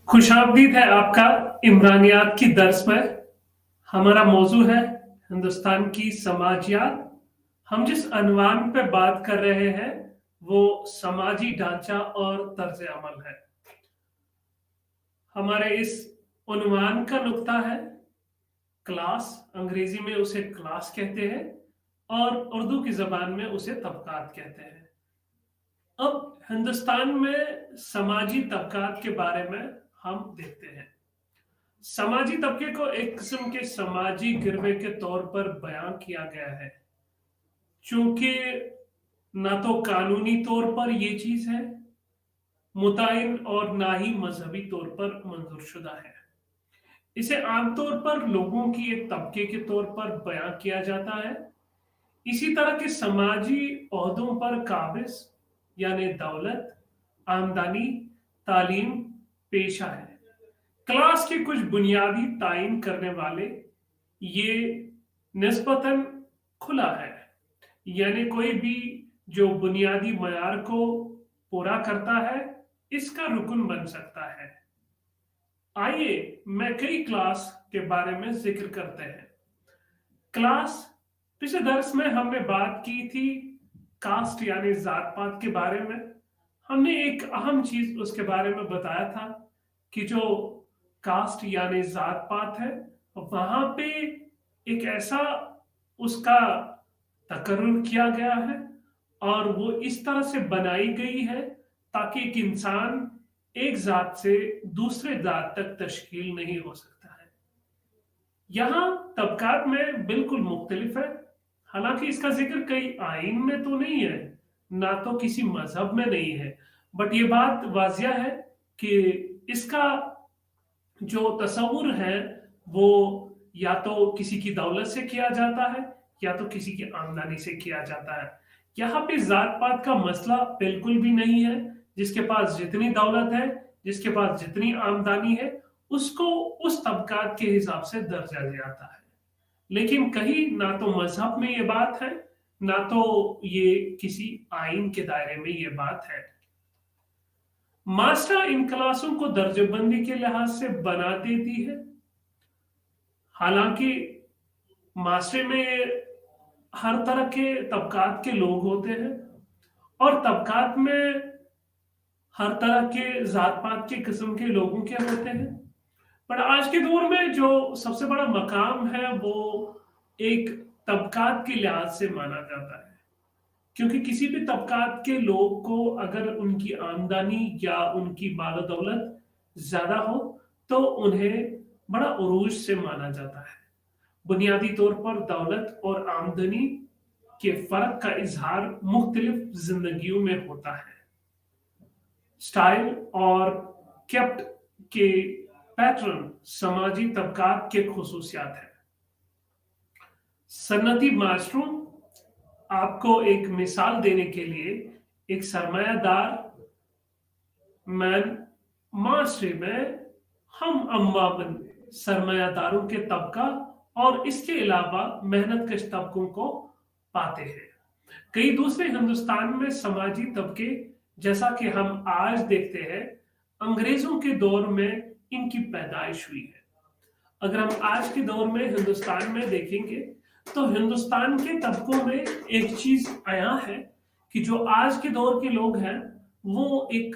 खुशामदीद है आपका इमरानियात की दर्स में। हमारा मौजू है हिंदुस्तान की समाजियात। हम जिस अनवान पे बात कर रहे हैं वो समाजी ढांचा और तर्ज अमल है। हमारे इस उन्वान का नुक्ता है क्लास। अंग्रेजी में उसे क्लास कहते हैं और उर्दू की जबान में उसे तबकात कहते हैं। अब हिंदुस्तान में समाजी तबकात के बारे में हम देखते हैं। समाजी तबके को एक किस्म के समाजी गिरवे के तौर पर बयां किया गया है, चूंकि ना तो कानूनी तौर पर ये चीज है मुतयन और ना ही मजहबी तौर पर मंजूर शुदा है। इसे आमतौर पर लोगों की एक तबके के तौर पर बयां किया जाता है। इसी तरह के समाजी ओहदों पर काबिज यानी दौलत, आमदनी, तालीम, पेशा है। क्लास के कुछ बुनियादी तायन करने वाले ये निस्बतन खुला है, यानी कोई भी जो बुनियादी मयार को पूरा करता है इसका रुकन बन सकता है। आइए मैं कई क्लास के बारे में जिक्र करते हैं। क्लास, पिछले दर्स में हमने बात की थी कास्ट यानी जात पात के बारे में। हमने एक अहम चीज उसके बारे में बताया था कि जो कास्ट यानी जात पात है वहां पे एक ऐसा उसका तकर्रुर किया गया है और वो इस तरह से बनाई गई है ताकि एक इंसान एक जात से दूसरे जात तक तश्कील नहीं हो सकता है। यहाँ तबकात में बिल्कुल मुख्तलिफ है। हालांकि इसका जिक्र कई आइन में तो नहीं है, ना तो किसी मजहब में नहीं है, बट ये बात वाजिया है कि इसका जो तस्वुर है वो या तो किसी की दौलत से किया जाता है या तो किसी की आमदनी से किया जाता है। यहाँ पे जात पात का मसला बिल्कुल भी नहीं है। जिसके पास जितनी दौलत है, जिसके पास जितनी आमदनी है, उसको उस तबकात के हिसाब से दर्जा दिया जाता है। लेकिन कहीं ना तो मजहब में ये बात है, ना तो ये किसी आइन के दायरे में ये बात है। मास्टर इन क्लासों को दर्जेबंदी के लिहाज से बना देती है। हालांकि मास्टर में हर तरह के तबकात के लोग होते हैं और तबकात में हर तरह के जात पात के किस्म के लोगों के होते हैं। पर आज के दौर में जो सबसे बड़ा मकाम है वो एक तबकात के लिहाज से माना जाता है, क्योंकि किसी भी तबकात के लोग को अगर उनकी आमदनी या उनकी माल दौलत ज्यादा हो तो उन्हें बड़ा उरूज से माना जाता है। बुनियादी तौर पर दौलत और आमदनी के फर्क का इजहार मुख्तलिफ जिंदगियों में होता है। स्टाइल और केप्ट के पैटर्न समाजी तबकात के खुसूसियात है। सन्नती माशरों, आपको एक मिसाल देने के लिए, एक सरमायादार मैन माशरे में हम अम्मामन सरमायादारों के तबका और इसके अलावा मेहनत कश तबकों को पाते हैं। कई दूसरे हिंदुस्तान में समाजी तबके जैसा कि हम आज देखते हैं अंग्रेजों के दौर में इनकी पैदाइश हुई है। अगर हम आज के दौर में हिंदुस्तान में देखेंगे तो हिंदुस्तान के तबकों में एक चीज आया है कि जो आज के दौर के लोग हैं वो एक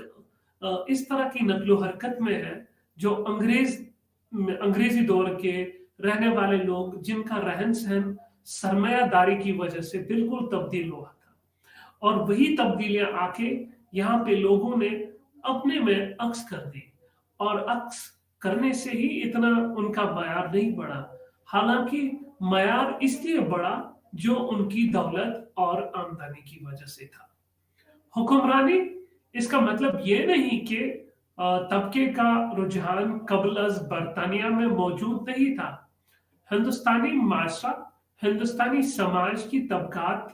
इस तरह की नकलो हरकत में है जो अंग्रेजी दौर के रहने वाले लोग जिनका रहन सहन सरमायादारी की वजह से बिल्कुल तब्दील हुआ था, और वही तब्दीलियां आके यहाँ पे लोगों ने अपने में अक्स कर दी और अक्स करने से ही इतना उनका मयार नहीं बढ़ा। हालांकि मयार इसलिए बढ़ा जो उनकी दौलत और आमदनी की वजह से था। हुक्मरानी, इसका मतलब ये नहीं कि तबके का रुझान कबल अज बरतानिया में मौजूद नहीं था। हिंदुस्तानी माशरा, हिंदुस्तानी समाज की तबकात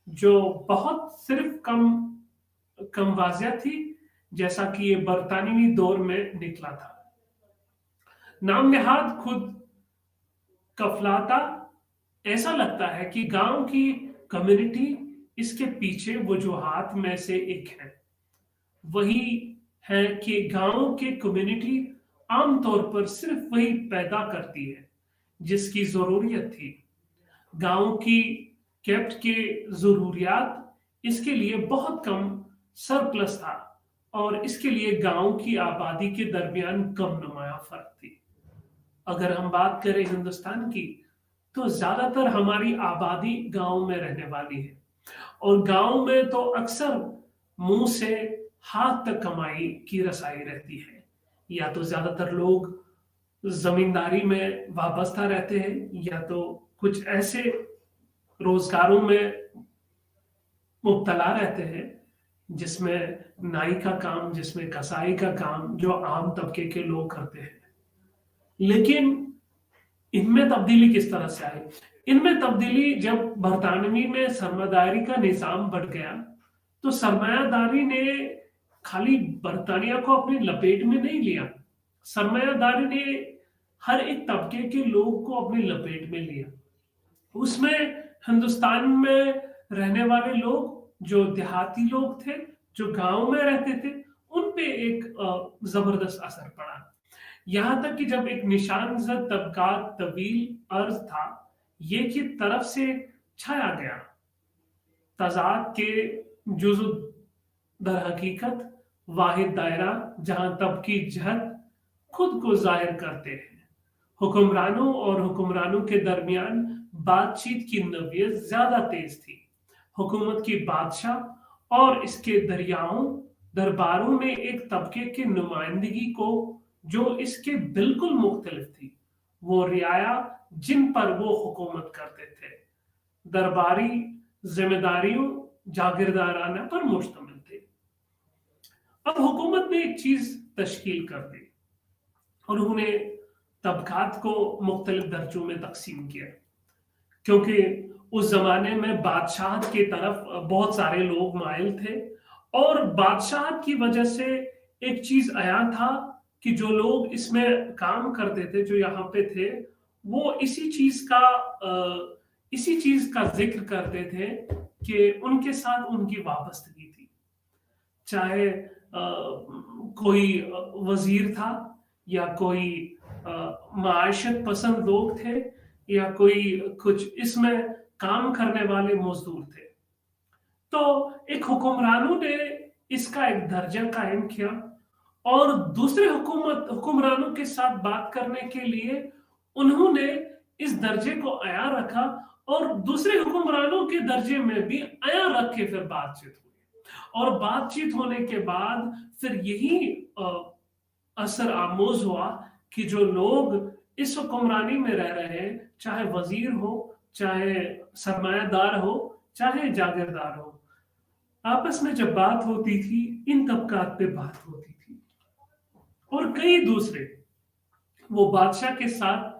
जो बहुत सिर्फ कम वाजिया थी, जैसा कि ये बरतानवी दौर में निकला था। नाम नेहाद खुद कफलाता, ऐसा लगता है कि गांव की कम्युनिटी इसके पीछे वजूहात में से एक है। वही है कि गांव के कम्युनिटी आमतौर पर सिर्फ वही पैदा करती है जिसकी जरूरियत थी। गांव की केप्ट के जरूरियात इसके लिए बहुत कम सरप्लस था और इसके लिए गांव की आबादी के दरमियान कम नुमाया फर्क थी। अगर हम बात करें हिंदुस्तान की, तो ज्यादातर हमारी आबादी गांव में रहने वाली है और गांव में तो अक्सर मुंह से हाथ तक कमाई की रसाई रहती है। या तो ज्यादातर लोग जमींदारी में वाबस्ता रहते हैं या तो कुछ ऐसे रोजगारों में मुब्तला रहते हैं जिसमें नाई का काम, जिसमें कसाई का काम, जो आम तबके के लोग करते हैं। लेकिन इनमें तब्दीली किस तरह से आई? इनमें तब्दीली जब बरतानवी में सरमायादारी का निजाम बढ़ गया, तो सरमायादारी ने खाली बरतानिया को अपनी लपेट में नहीं लिया, सरमायादारी ने हर एक तबके के लोग को अपनी लपेट में लिया। उसमें हिंदुस्तान में रहने वाले लोग, जो देहाती लोग थे, जो गांव में रहते थे, उन पे एक जबरदस्त असर पड़ा। यहां तक कि जब एक निशान जद तबकात तवील अर्ज था, ये की तरफ से छाया गया। तजाद के जुज़ु दर हकीकत वाहिद दायरा जहां तबकी जहत खुद को जाहिर करते हैं। हुक्मरानों और हुक्मरानों के दरमियान बातचीत की नौयत ज्यादा तेज थी। हुकूमत की बादशाह और इसके दरबारों में एक तबके की नुमाइंदगी को जो इसके बिल्कुल मुख्तलिफ थी, वो रियाया जिन पर वो हुकूमत करते थे, दरबारी जिम्मेदारियों जागीरदाराना पर मुश्तमिल थे। अब हुकूमत ने एक चीज तश्कील कर दी और उन्हें तबकात को मुख्तलिफ दर्जों में तकसीम किया, क्योंकि उस जमाने में बादशाह की तरफ बहुत सारे लोग माइल थे और बादशाह की वजह से एक चीज आया था कि जो लोग इसमें काम करते थे, जो यहाँ पे थे, वो इसी चीज का जिक्र करते थे कि उनके साथ उनकी वाबस्तगी थी। चाहे कोई वजीर था या कोई माशत पसंद लोग थे या कोई कुछ इसमें काम करने वाले मजदूर थे। तो एक हुक्मरानों ने इसका एक दर्जा कायम किया और दूसरे हुक्मरानों के साथ बात करने के लिए उन्होंने इस दर्जे को आया रखा और दूसरे हुक्मरानों के दर्जे में भी आया रख के फिर बातचीत हुई और बातचीत होने के बाद फिर यही असर आमोज हुआ कि जो लोग इस हुक्मरानी में रह रहे हैं, चाहे वजीर हो, चाहे सरमायादार हो, चाहे जागीरदार हो, आपस में जब बात होती थी इन तबकात पे बात होती थी और कई दूसरे वो बादशाह के साथ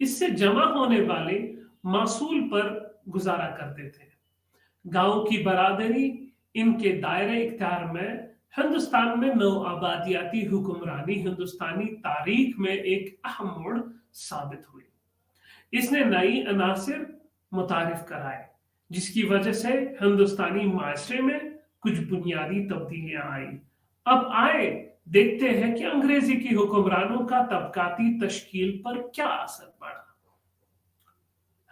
इससे जमा होने वाले मासूल पर गुजारा करते थे। गांव की बरादरी इनके दायरे इख्तियार में हिंदुस्तान में नौ आबादियाती हुक्मरानी हिंदुस्तानी तारीख में एक अहम मोड़ साबित हुई। इसने नई अनासिर मुतारिफ कराए जिसकी वजह से हिंदुस्तानी माशरे में कुछ बुनियादी तब्दीलियां आई। अब आए देखते हैं कि अंग्रेजी की हुक्मरानों का तबकाती तश्कील पर क्या असर पड़ा।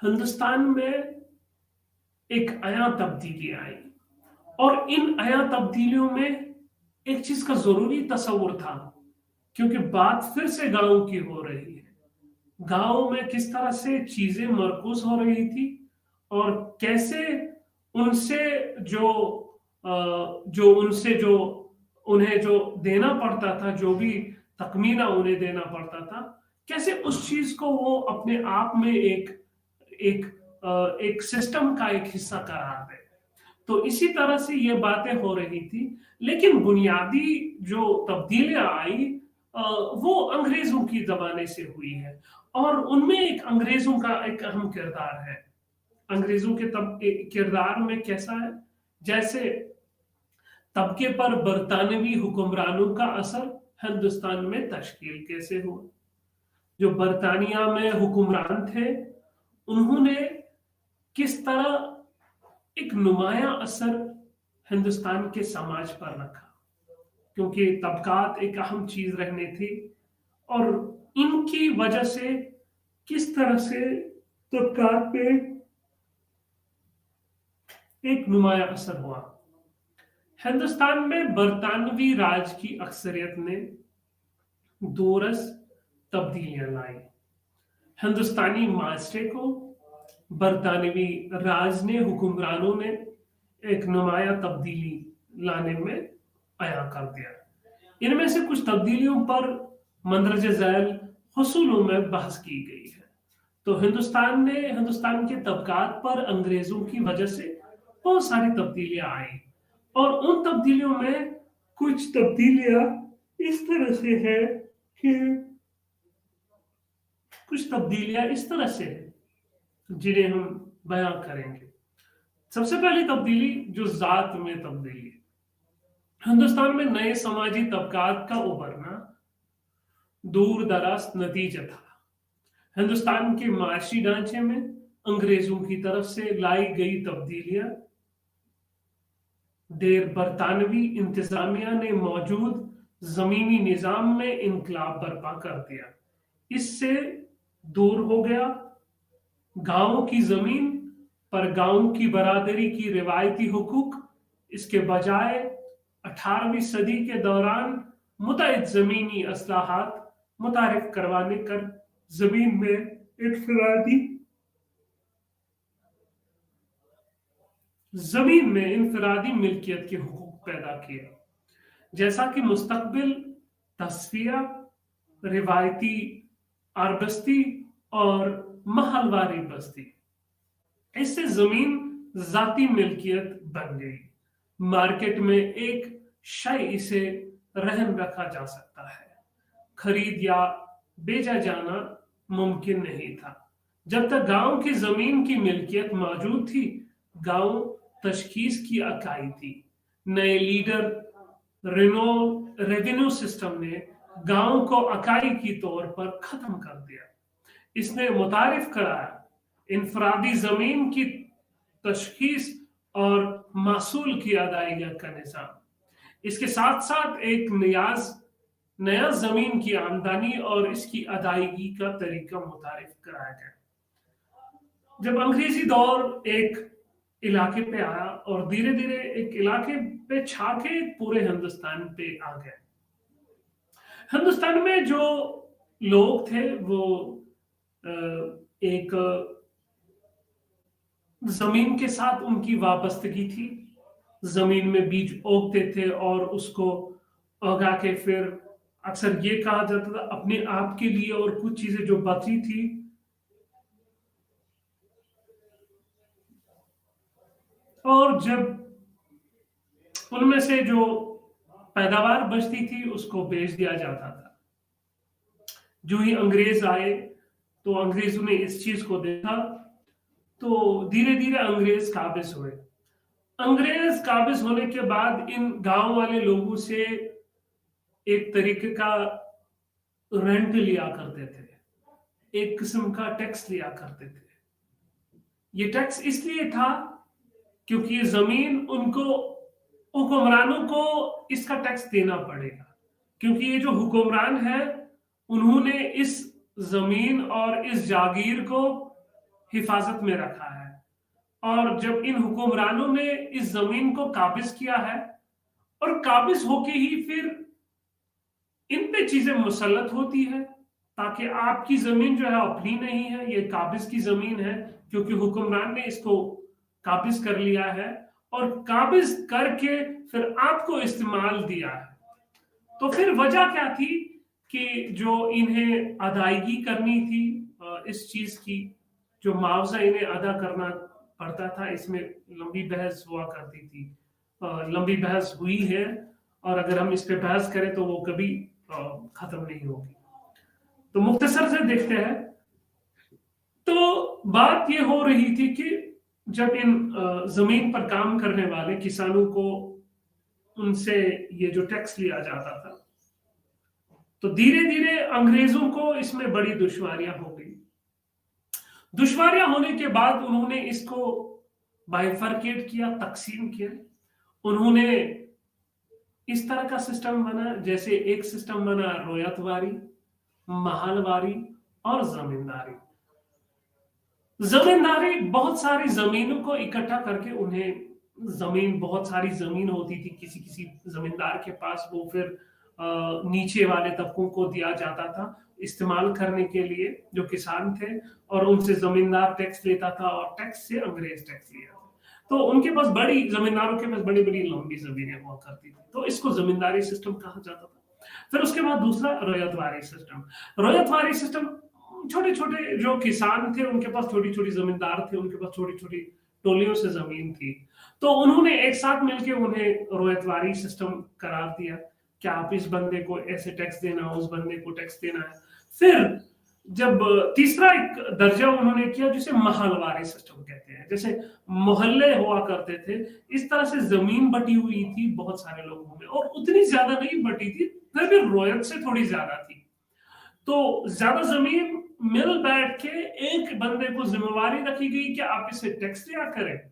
हिंदुस्तान में एक आया तब्दीली आई और इन आया तब्दीलियों में एक चीज का जरूरी तस्वुर था, क्योंकि बात फिर से गांव की हो रही है। गांव में किस तरह से चीजें मरकूज हो रही थी और कैसे उनसे उन्हें जो देना पड़ता था, जो भी तकमीना उन्हें देना पड़ता था, कैसे उस चीज को वो अपने आप में एक सिस्टम का एक हिस्सा करार दे। तो इसी तरह से ये बातें हो रही थी, लेकिन बुनियादी जो तब्दीलियां आई वो अंग्रेजों की जमाने से हुई है और उनमें एक अंग्रेजों का एक अहम किरदार है। अंग्रेजों के किरदार में कैसा है, जैसे तबके पर बरतानवी हुक्मरानों का असर हिंदुस्तान में तश्कील कैसे हुआ। जो बरतानिया में हुक्मरान थे उन्होंने किस तरह एक नुमाया असर हिंदुस्तान के समाज पर रखा, کیونکہ طبقات ایک اہم چیز رہنے تھی، اور ان کی وجہ سے کس طرح سے طبقات پہ ایک نمایاں اثر ہوا۔ ہندوستان میں برطانوی راج کی اکثریت نے دورس تبدیلیاں لائی۔ ہندوستانی معاشرے کو برطانوی راج نے، حکمرانوں نے ایک نمایاں تبدیلی لانے میں عیاں کر دیا۔ ان میں سے کچھ تبدیلیوں پر مندرجہ ذیل حصولوں میں بحث کی گئی ہے۔ تو ہندوستان کے طبقات پر انگریزوں کی وجہ سے بہت ساری تبدیلیاں آئیں، اور ان تبدیلیوں میں کچھ تبدیلیاں اس طرح سے ہے کہ جنہیں ہم بیان کریں گے۔ سب سے پہلی تبدیلی جو ذات میں تبدیلی ہے۔ ہندوستان میں نئے سماجی طبقات کا ابھرنا دور دراز نتیجہ تھا۔ ہندوستان کے معاشی ڈھانچے میں انگریزوں کی طرف سے لائی گئی تبدیلیاں دیر برطانوی انتظامیہ نے موجود زمینی نظام میں انقلاب برپا کر دیا۔ اس سے دور ہو گیا گاؤں کی زمین پر گاؤں کی برادری کی روایتی حقوق، اس کے بجائے 18ویں صدی کے دوران متعدد زمینی اصلاحات متعارف کروانے کر زمین میں انفرادی ملکیت کے حقوق پیدا کیے، جیسا کہ مستقبل تصفیہ، روایتی آربستی اور محلواری بستی۔ اس سے زمین ذاتی ملکیت بن گئی۔ مارکیٹ میں ایک شے اسے رہن رکھا جا سکتا ہے، خرید یا بیچا جانا ممکن نہیں تھا۔ جب تک گاؤں کی زمین کی ملکیت موجود تھی، گاؤں تشخیص کی اکائی تھی۔ نئے لیڈر ریونیو سسٹم نے گاؤں کو اکائی کی طور پر ختم کر دیا۔ اس نے متعارف کرایا انفرادی زمین کی تشخیص اور محصول کی ادائیگی کا نظام۔ اس کے ساتھ ساتھ ایک نیا زمین کی آمدنی اور اس کی ادائیگی کا طریقہ متعارف کرایا گیا۔ جب انگریزی دور ایک علاقے پہ آیا اور دھیرے دھیرے ایک علاقے پہ چھا کے پورے ہندوستان پہ آ گئے۔ ہندوستان میں جو لوگ تھے وہ ایک زمین کے ساتھ ان کی وابستگی تھی۔ زمین میں بیج اگتے تھے اور اس کو اگا کے پھر اکثر یہ کہا جاتا تھا اپنے آپ کے لیے، اور کچھ چیزیں جو بچی تھی اور جب ان میں سے جو پیداوار بچتی تھی اس کو بیچ دیا جاتا تھا۔ جو ہی انگریز آئے تو انگریزوں نے اس چیز کو دیکھا تو دھیرے دھیرے انگریز قابض ہوئے۔ انگریز قابض ہونے کے بعد ان گاؤں والے لوگوں سے ایک طریقے کا رینٹ لیا کرتے تھے، ایک قسم کا ٹیکس لیا کرتے تھے۔ یہ ٹیکس اس لیے تھا کیونکہ یہ زمین ان کو، حکمرانوں کو اس کا ٹیکس دینا پڑے گا، کیونکہ یہ جو حکمران ہے انہوں نے اس زمین اور اس جاگیر کو حفاظت میں رکھا ہے، اور جب ان حکمرانوں نے اس زمین کو قابض کیا ہے اور قابض ہو کے ہی پھر ان پہ چیزیں مسلط ہوتی ہے، تاکہ آپ کی زمین جو ہے اپنی نہیں ہے، یہ قابض کی زمین ہے، کیونکہ حکمران نے اس کو قابض کر لیا ہے اور قابض کر کے پھر آپ کو استعمال دیا ہے۔ تو پھر وجہ کیا تھی کہ جو انہیں ادائیگی کرنی تھی اس چیز کی، جو معاوضہ انہیں ادا کرنا پڑتا تھا، اس میں لمبی بحث ہوا کرتی تھی، لمبی بحث ہوئی ہے، اور اگر ہم اس پہ بحث کریں تو وہ کبھی ختم نہیں ہوگی۔ تو مختصر سے دیکھتے ہیں، تو بات یہ ہو رہی تھی کہ جب ان زمین پر کام کرنے والے کسانوں کو ان سے یہ جو ٹیکس لیا جاتا تھا، تو دھیرے دھیرے انگریزوں کو اس میں بڑی دشواریاں ہو گئی۔ دشواریاں ہونے کے بعد انہوں نے اس کو بائیفرکیٹ کیا، تقسیم کیا۔ انہوں نے इस तरह का सिस्टम बना। जैसे एक सिस्टम बना रोयतवारी, महलवारी और जमींदारी। जमींदारी बहुत सारी जमीनों को इकट्ठा करके, उन्हें जमीन, बहुत सारी जमीन होती थी किसी किसी जमींदार के पास, वो फिर नीचे वाले तबकों को दिया जाता था इस्तेमाल करने के लिए, जो किसान थे, और उनसे जमींदार टैक्स लेता था और टैक्स से अंग्रेज टैक्स लिया। तो उनके पास बड़ी, जमींदारों के पास बड़ी बड़ी लंबी जमीनें हुआ करती थी, तो इसको जमींदारी सिस्टम कहा जाता था। फिर उसके बाद दूसरा रोयतवारी सिस्टम। रोयतवारी सिस्टम, छोटे छोटे जो किसान थे उनके पास छोटी छोटी जमींदार थे, उनके पास छोटी छोटी टोलियों से जमीन थी, तो उन्होंने एक साथ मिलकर उन्हें रोयतवारी सिस्टम करार दिया कि आप इस बंदे को ऐसे टैक्स देना, उस बंदे को टैक्स देना है। फिर जब तीसरा एक दर्जा उन्होंने किया जिसे महलवारी सिस्टम कहते हैं, जैसे मोहल्ले हुआ करते थे, इस तरह से जमीन बटी हुई थी बहुत सारे लोगों में, और उतनी ज्यादा नहीं बटी थी, फिर भी रोयत से थोड़ी ज्यादा थी। तो ज्यादा जमीन मिल बैठ के एक बंदे को जिम्मेवारी रखी गई कि आप इसे टैक्स दिया करें।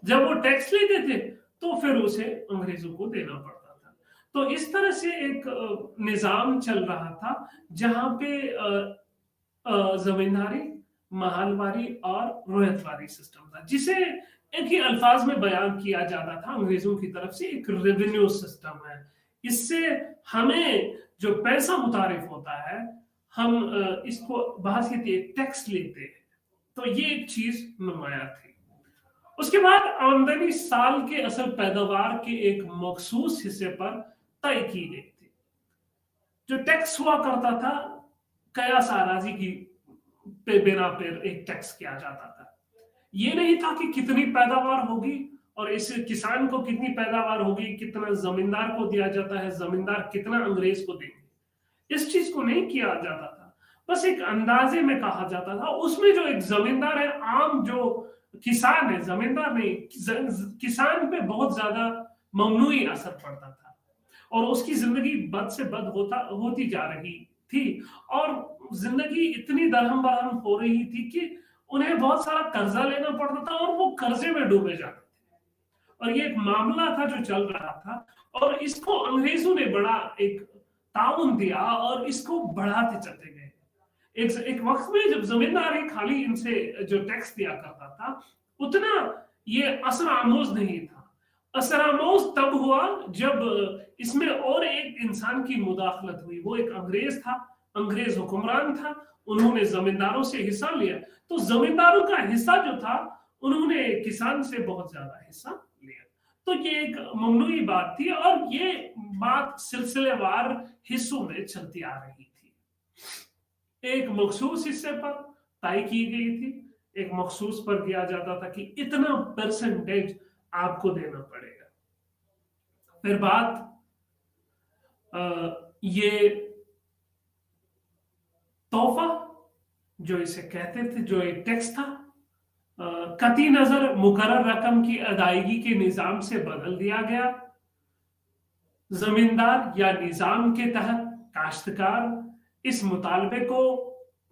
जब वो टैक्स लेते थे तो फिर उसे अंग्रेजों को देना पड़ता था। तो इस तरह से एक निजाम चल रहा था जहां पे जमींदारी, महलवारी और रोयतवारी सिस्टम था, जिसे एक ही अल्फाज में बयान किया जाता था अंग्रेजों की तरफ से, एक रेवेन्यू सिस्टम है। इससे हमें जो पैसा मुतारिफ होता है, हम इसको बहसीत टैक्स लेते हैं। तो ये एक चीज नुमाया थी। उसके बाद आमदनी साल के असल पैदावार के एक मखसूस हिस्से पर तय की गई थी। जो टैक्स हुआ करता था, कयास आराजी की बिना पर एक टैक्स किया जाता था। ये नहीं था कि कितनी पैदावार होगी और इस किसान को कितनी पैदावार होगी, कितना जमींदार को दिया जाता है, जमींदार कितना अंग्रेज को देंगे, इस चीज को नहीं किया जाता था। बस एक अंदाजे में कहा जाता था। उसमें जो एक जमींदार है, आम जो किसान है, जमींदार नहीं, किसान पे बहुत ज्यादा ममनूई असर पड़ता था और उसकी जिंदगी बद से बद होती जा रही थी, और जिंदगी इतनी दरहम बरहम हो रही थी कि उन्हें बहुत सारा कर्जा लेना पड़ता था और वो कर्जे में डूबे जाते थे। और ये एक मामला था जो चल रहा था, और इसको अंग्रेजों ने बड़ा एक ताउन दिया और इसको बढ़ाते चलते गए। एक वक्त में जब जमींदार ही खाली इनसे जो टैक्स दिया करता था, उतना ये असर आमोज नहीं था। असर आमोज तब हुआ जब इसमें और एक इंसान की मुदाखलत हुई। वो एक अंग्रेज था, अंग्रेज हुक्मरान था, उन्होंने जमींदारों से हिस्सा लिया। तो जमींदारों का हिस्सा जो था, उन्होंने किसान से बहुत ज्यादा हिस्सा लिया। तो ये एक ममनूई बात थी, और ये बात सिलसिलेवार हिस्सों में चलती आ रही थी। एक मखसूस हिस्से पर तय की गई थी, एक मखसूस पर दिया जाता था कि इतना परसेंटेज आपको देना पड़ेगा। फिर बात ये तोहफा, जो इसे कहते थे, जो एक टैक्स था, कती नजर मुकर्रर रकम की अदायगी के निजाम से बदल दिया गया। जमींदार या निजाम के तहत काश्तकार इस मुतालबे को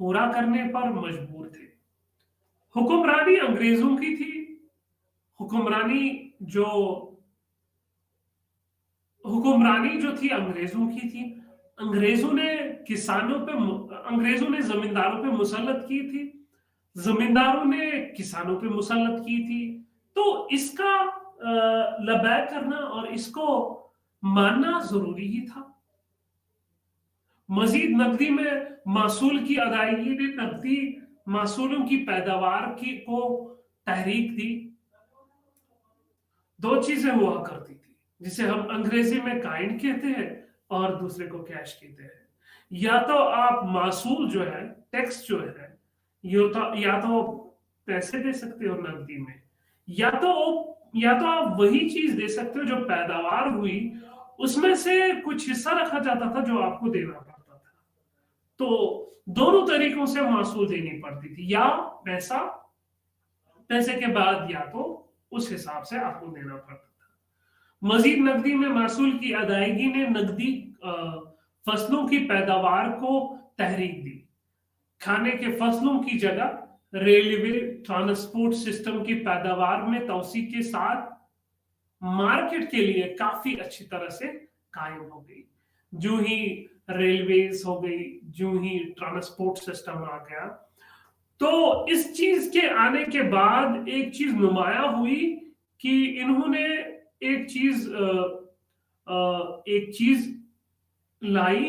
पूरा करने पर मजबूर थे। हुक्मरानी अंग्रेजों की थी। हुक्मरानी जो थी अंग्रेजों की थी। अंग्रेजों ने जमींदारों पे मुसल्लत की थी, जमींदारों ने किसानों पे मुसल्लत की थी। तो इसका लबैक करना और इसको मानना जरूरी ही था। मजीद नकदी में मासूल की अदायगी ने नकदी मासूलों की पैदावार को तहरीक दी। दो चीजें हुआ करती थी, जिसे हम अंग्रेजी में काइंड कहते हैं और दूसरे को कैश कहते हैं। या तो आप मासूल जो है, टैक्स जो है, या तो पैसे दे सकते हो नकदी में, या तो आप वही चीज दे सकते हो जो पैदावार हुई, उसमें से कुछ हिस्सा रखा जाता था जो आपको देना पड़ता था। तो दोनों तरीकों से मासूल देनी पड़ती थी, या पैसे के बाद या तो उस हिसाब से आपको देना पड़ता था। मजीद नकदी में मासूल की अदायगी ने नकदी फसलों की पैदावार को तहरीक दी। खाने के फसलों की जगह रेलवे ट्रांसपोर्ट सिस्टम की पैदावार में तौसी के साथ मार्केट के लिए काफी अच्छी तरह से कायम हो गई। जो ही रेलवेज हो गई, जो ही ट्रांसपोर्ट सिस्टम आ गया, तो इस चीज के आने के बाद एक चीज नुमाया हुई कि इन्होंने एक चीज एक चीज लाई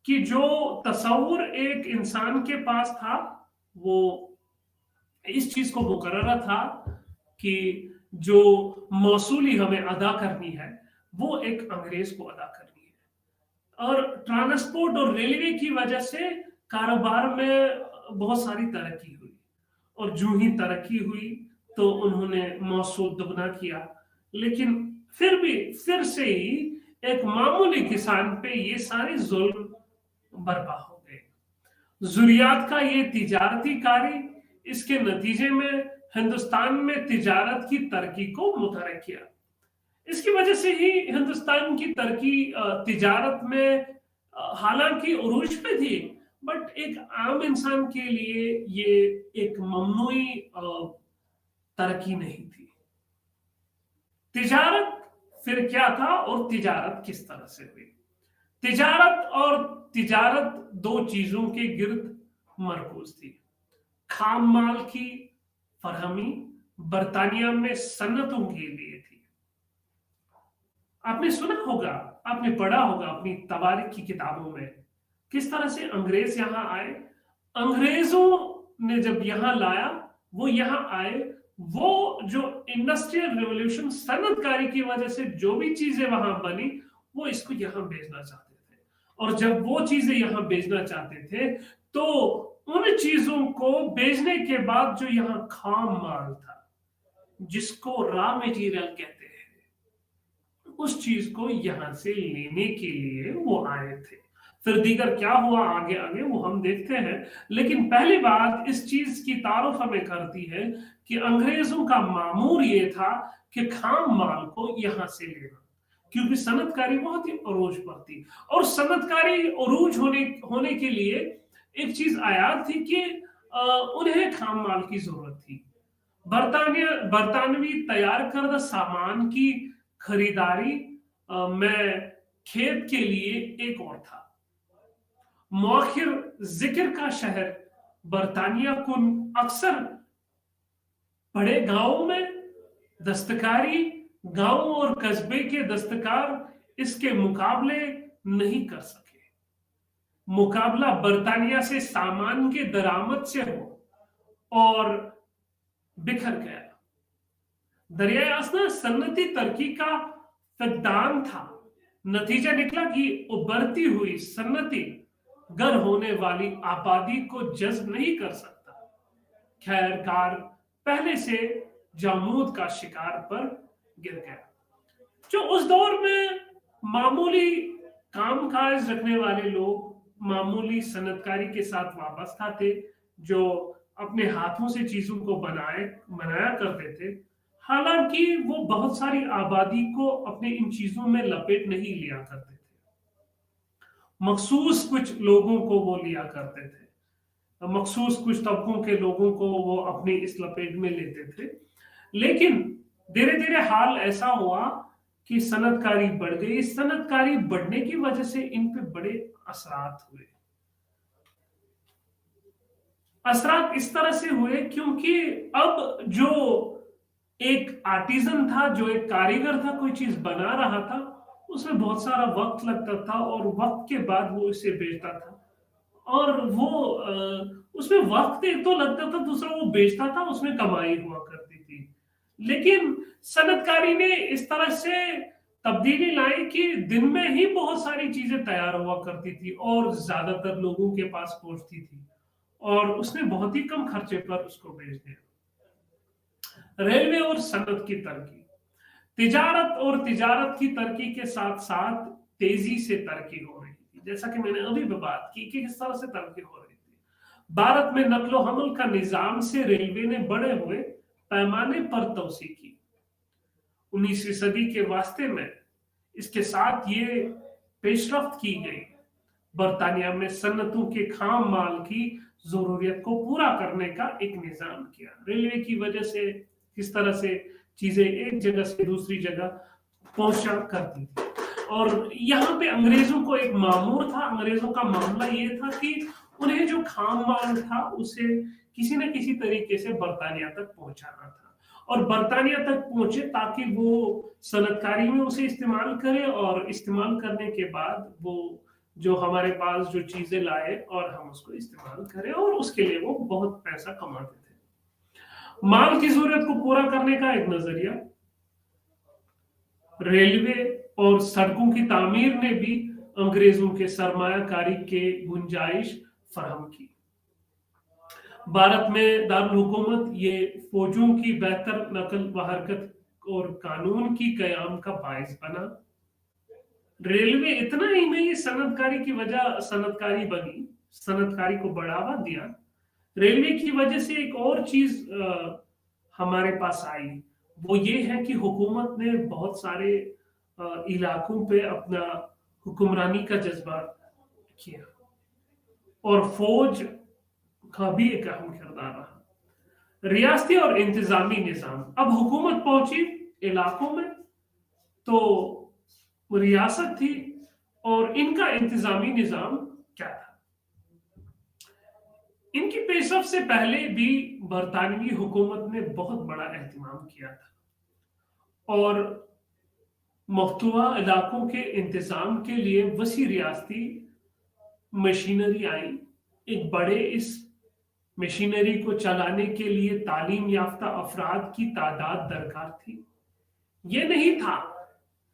कि जो तसव्वुर एक इंसान के पास था, वो इस चीज को मुकर्रर था कि जो मौसूली हमें अदा करनी है वो एक अंग्रेज को अदा करनी है। और ट्रांसपोर्ट और रेलवे की वजह से कारोबार में बहुत सारी तरक्की हुई, और जो ही तरक्की हुई तो उन्होंने मौसूल दुगना किया। लेकिन फिर भी फिर से ही एक मामूली किसान पे ये सारे जुल्म बर्पा हो गए। जुरियात का ये तिजारती कार्य, इसके नतीजे में हिंदुस्तान में तिजारत की तरक्की को मुतहर्रिक किया। इसकी वजह से ही हिंदुस्तान की तरक्की तिजारत में हालांकि उरूज पे थी, बट एक आम इंसान के लिए ये एक ममनूई तरक्की नहीं थी। तिजारत फिर क्या था और तिजारत किस तरह से हुई? तिजारत और तिजारत दो चीजों के गिर्द मरकूज थी। खाम माल की फरहमी बरतानिया में सन्नतों के लिए थी। आपने सुना होगा, आपने पढ़ा होगा अपनी तवारीख की किताबों में किस तरह से अंग्रेज यहां आए। अंग्रेजों ने जब यहां लाया, वो यहां आए, वो जो इंडस्ट्रियल रेवोल्यूशन, सनतकारी की वजह से जो भी चीजें वहां बनी, वो इसको यहां भेजना चाहते थे। और जब वो चीजें यहां भेजना चाहते थे, तो उन चीजों को भेजने के बाद जो यहां खाम माल था, जिसको रॉ मटेरियल कहते हैं, उस चीज को यहां से लेने के लिए वो आए थे। फिर दीगर क्या हुआ आगे आगे वो हम देखते हैं। लेकिन पहली बात इस चीज की तारुफ हमें करती है कि अंग्रेजों का मामूर ये था कि खाम माल को यहां से लेना, क्योंकि सनतकारी बहुत ही अरूज पर थी। और सनतकारी अरूज होने के लिए एक चीज आयात थी कि उन्हें खाम माल की जरूरत थी। बरतानवी तैयार करदा सामान की खरीदारी में खेत के लिए एक और था। मौखिर जिक्र का शहर बरतानिया कुन अक्सर बड़े गांवों में दस्तकारी, गांव और कस्बे के दस्तकार इसके मुकाबले नहीं कर सके। मुकाबला बरतानिया से सामान के दरामद से हो और बिखर गया। दरियाए आसना सन्नती तरक्की का फकदान था। नतीजा निकला कि उभरती हुई सन्नती गर होने वाली आबादी को जज्ब नहीं कर सकता। खैरकार पहले से जामूद का शिकार पर गिर गया। जो उस दौर में मामूली कामकाज रखने वाले लोग मामूली सनतकारी के साथ वाबस्ता थे, जो अपने हाथों से चीजों को बनाया करते थे, हालांकि वो बहुत सारी आबादी को अपने इन चीजों में लपेट नहीं लिया करते थे। मखसूस कुछ लोगों को वो लिया करते थे, मखसूस कुछ तबकों के लोगों को वो अपनी इस लपेट में लेते थे। लेकिन धीरे धीरे हाल ऐसा हुआ कि सनतकारी बढ़ गई। सनतकारी बढ़ने की वजह से इन पे बड़े असरात हुए। असरात इस तरह से हुए क्योंकि अब जो एक आर्टिजन था, जो एक कारीगर था, कोई चीज बना रहा था, उसमें बहुत सारा वक्त लगता था और वक्त के बाद वो इसे बेचता था। और वो उसमें वक्त एक तो लगता था, दूसरा वो बेचता था, उसमें कमाई हुआ करती थी। लेकिन सनतकारी ने इस तरह से तब्दीली लाई कि दिन में ही बहुत सारी चीजें तैयार हुआ करती थी और ज्यादातर लोगों के पास पहुंचती थी, और उसने बहुत ही कम खर्चे पर उसको बेच दिया। रेलवे और सनत की तरक्की, तिजारत और तिजारत की तरक्की के साथ साथ तेजी से तरक्की हो रही थी। जैसा कि मैंने अभी भी बात की कि किस तरह से तरक्की हो रही थी। भारत में नकलो हमल का निजाम से रेलवे ने बड़े हुए पैमाने पर तोसी की। 19वीं सदी के वास्ते में इसके साथ ये पेशरफ्त की गई, बरतानिया में सन्नतों के खाम माल की जरूरियत को पूरा करने का एक निजाम किया। रेलवे की वजह से किस तरह से چیزیں ایک جگہ سے دوسری جگہ پہنچا کرتی تھی. اور یہاں پہ انگریزوں کو ایک معمور تھا. انگریزوں کا معاملہ یہ تھا کہ انہیں جو خام مال تھا اسے کسی نہ کسی طریقے سے برطانیہ تک پہنچانا تھا, اور برطانیہ تک پہنچے تاکہ وہ صنعت کاری میں اسے استعمال کرے, اور استعمال کرنے کے بعد وہ جو ہمارے پاس جو چیزیں لائے اور ہم اس کو استعمال کریں, اور اس کے لیے وہ بہت پیسہ کماتے تھے. مال کی ضرورت کو پورا کرنے کا ایک نظریہ. ریلوے اور سڑکوں کی تعمیر نے بھی انگریزوں کے سرمایہ کاری کے گنجائش فراہم کی. بھارت میں دارالحکومت یہ فوجوں کی بہتر نقل و حرکت اور قانون کی قیام کا باعث بنا. ریلوے اتنا ہی نہیں, صنعت کاری کی وجہ صنعت کاری بنی, صنعت کاری کو بڑھاوا دیا. ریلوے کی وجہ سے ایک اور چیز ہمارے پاس آئی, وہ یہ ہے کہ حکومت نے بہت سارے علاقوں پہ اپنا حکمرانی کا جذبہ کیا, اور فوج کا بھی ایک اہم کردار رہا. ریاستی اور انتظامی نظام. اب حکومت پہنچی علاقوں میں تو ریاست تھی, اور ان کا انتظامی نظام کیا تھا. ان کی پیشرفت سے پہلے بھی برطانوی حکومت نے بہت بڑا اہتمام کیا تھا, اور مفتوحہ علاقوں کے انتظام کے لیے وسیع ریاستی مشینری آئی. ایک بڑے اس مشینری کو چلانے کے لیے تعلیم یافتہ افراد کی تعداد درکار تھی. یہ نہیں تھا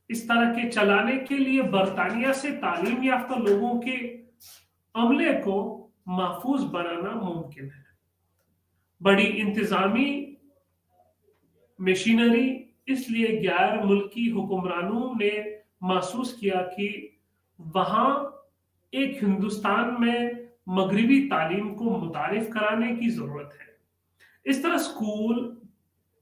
اس طرح کے چلانے کے لیے برطانیہ سے تعلیم یافتہ لوگوں کے عملے کو محفوظ بنانا ممکن ہے. بڑی انتظامی مشینری اس لیے غیر ملکی حکمرانوں نے محسوس کیا کہ وہاں ایک ہندوستان میں مغربی تعلیم کو متعارف کرانے کی ضرورت ہے. اس طرح اسکول,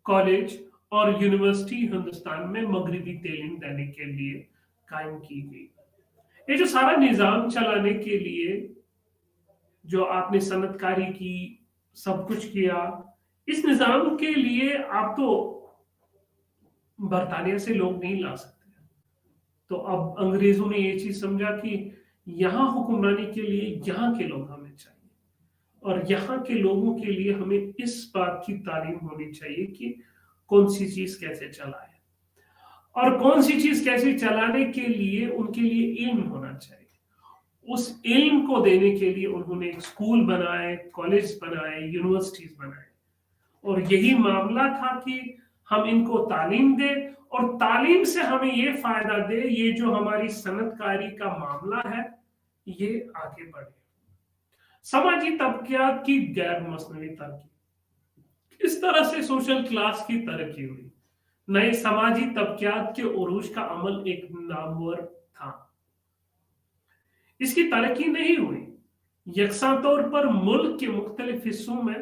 کالج اور یونیورسٹی ہندوستان میں مغربی تعلیم دینے کے لیے قائم کی گئی. یہ جو سارا نظام چلانے کے لیے جو آپ نے صنعت کاری کی, سب کچھ کیا, اس نظام کے لیے آپ تو برطانیہ سے لوگ نہیں لا سکتے. تو اب انگریزوں نے یہ چیز سمجھا کہ یہاں حکمرانی کے لیے یہاں کے لوگ ہمیں چاہیے, اور یہاں کے لوگوں کے لیے ہمیں اس بات کی تعلیم ہونی چاہیے کہ کون سی چیز کیسے چلائے, اور کون سی چیز کیسے چلانے کے لیے ان کے لیے علم ہونا چاہیے. اس علم کو دینے کے لیے انہوں نے ایک اسکول بنائے, کالج بنائے, یونیورسٹیز بنائے, اور یہی معاملہ تھا کہ ہم ان کو تعلیم دیں, اور تعلیم سے ہمیں یہ فائدہ دے, یہ جو ہماری صنعت کاری کا معاملہ ہے یہ آگے بڑھے. سماجی طبقات کی غیر مصنوعی ترقی. اس طرح سے سوشل کلاس کی ترقی ہوئی. نئے سماجی طبقات کے عروج کا عمل ایک نامور تھا. اس کی ترقی نہیں ہوئی یکساں طور پر ملک کے مختلف حصوں میں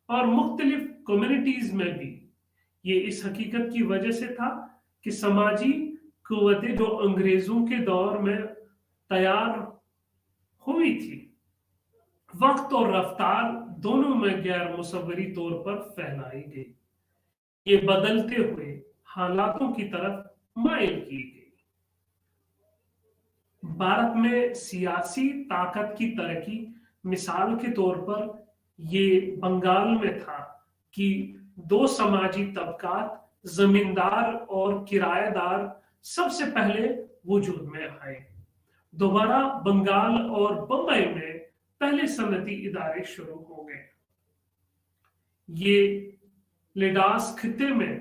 اور مختلف کمیونٹیز میں بھی. یہ اس حقیقت کی وجہ سے تھا کہ سماجی قوتیں جو انگریزوں کے دور میں تیار ہوئی تھی, وقت اور رفتار دونوں میں غیر مصوری طور پر پھیلائی گئی. یہ بدلتے ہوئے حالاتوں کی طرف مائل کی گئی. بھارت میں سیاسی طاقت کی ترقی مثال کے طور پر یہ بنگال میں تھا کہ دو سماجی طبقات, زمیندار اور کرایہ دار, سب سے پہلے وجود میں آئے. دوبارہ بنگال اور بمبئی میں پہلے صنعتی ادارے شروع ہو گئے. یہ لڈاس خطے میں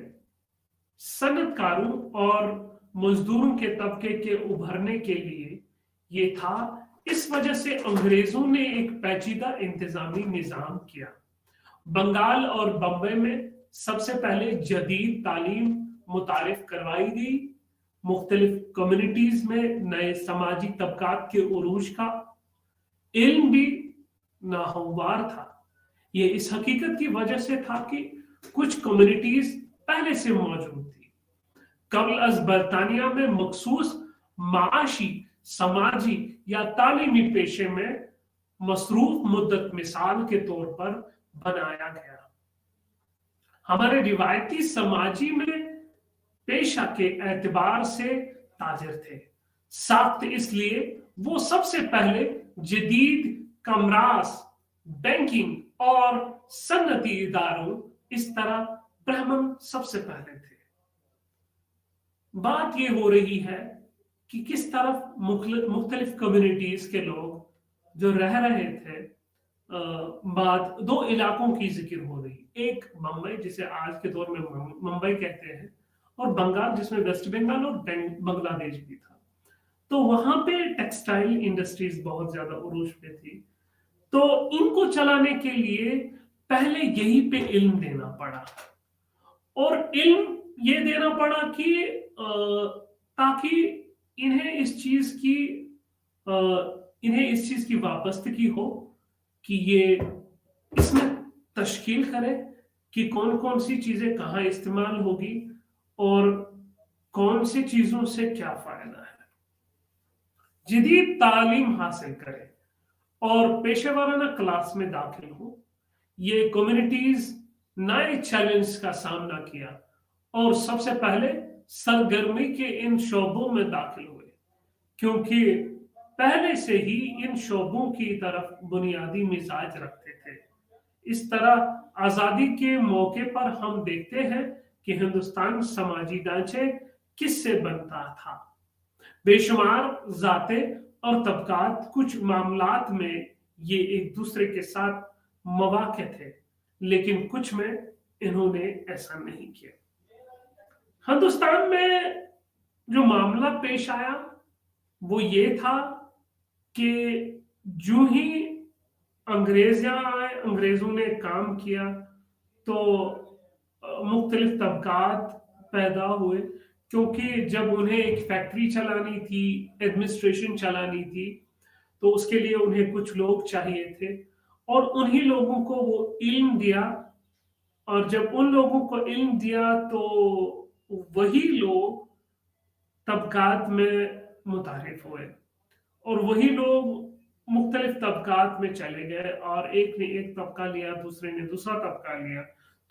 صنعت کاروں اور مزدوروں کے طبقے کے ابھرنے کے لیے یہ تھا. اس وجہ سے انگریزوں نے ایک پیچیدہ انتظامی نظام کیا. بنگال اور بمبئی میں سب سے پہلے جدید تعلیم متعارف کروائی گئی. مختلف کمیونٹیز میں نئے سماجی طبقات کے عروج کا علم بھی ناہموار تھا. یہ اس حقیقت کی وجہ سے تھا کہ کچھ کمیونٹیز پہلے سے موجود تھی. قبل از برطانیہ میں مخصوص معاشی, سماجی یا تعلیمی پیشے میں مصروف مدت مثال کے طور پر بنایا گیا. हमारे रिवायती समाजी में पेशा के एतबार से ताजिर थे। साख्त इसलिए वो सबसे पहले जदीद कमरास, बैंकिंग और सन्नती इदारों, इस तरह ब्राह्मण सबसे पहले थे। बात ये हो रही है कि किस तरफ मुख्तलिफ कम्युनिटीज के लोग जो रह रहे थे, बात दो इलाकों की जिक्र हो रही, एक बम्बई जिसे आज के दौर में मुंबई कहते हैं, और बंगाल जिसमें वेस्ट बंगाल और बांग्लादेश भी था। तो वहां पे टेक्सटाइल इंडस्ट्रीज बहुत ज्यादा उरूज पे थी। तो इनको चलाने के लिए पहले यहीं पे इल्म देना पड़ा, और इल्म ये देना पड़ा कि ताकि इन्हें इस चीज की वाबस्तगी हो कि ये इसमें तश्कील करे कि कौन कौन सी चीजें कहाँ इस्तेमाल होगी और कौन सी चीजों से क्या फायदा है। जदीद तालीम हासिल करे और पेशेवराना क्लास में दाखिल हो। ये कम्युनिटीज नए चैलेंज का सामना किया और सबसे पहले सरगर्मी के इन शोबों में दाखिल हुए, क्योंकि पहले से ही इन शोबों की तरफ बुनियादी मिजाज रखते थे। इस तरह आजादी के मौके पर हम देखते हैं कि हिंदुस्तान समाजी ढांचे किससे बनता था। बेशुमार जाते और तबकात कुछ मामलात में ये एक दूसरे के साथ मवाके थे, लेकिन कुछ में इन्होंने ऐसा नहीं किया। हिंदुस्तान में जो मामला पेश आया वो ये था कि जो ही अंग्रेज यहाँ आए, अंग्रेजों ने काम किया तो मुख्तलिफ तबकात पैदा हुए, क्योंकि जब उन्हें एक फैक्ट्री चलानी थी, एडमिनिस्ट्रेशन चलानी थी, तो उसके लिए उन्हें कुछ लोग चाहिए थे, और उन्हीं लोगों को वो इल्म दिया। और जब उन लोगों को इल्म दिया तो वही लोग तबकात में मुतारिफ हुए, और वही लोग मुख्तलिफ तबकात में चले गए, और एक ने एक तबका लिया, दूसरे ने दूसरा तबका लिया।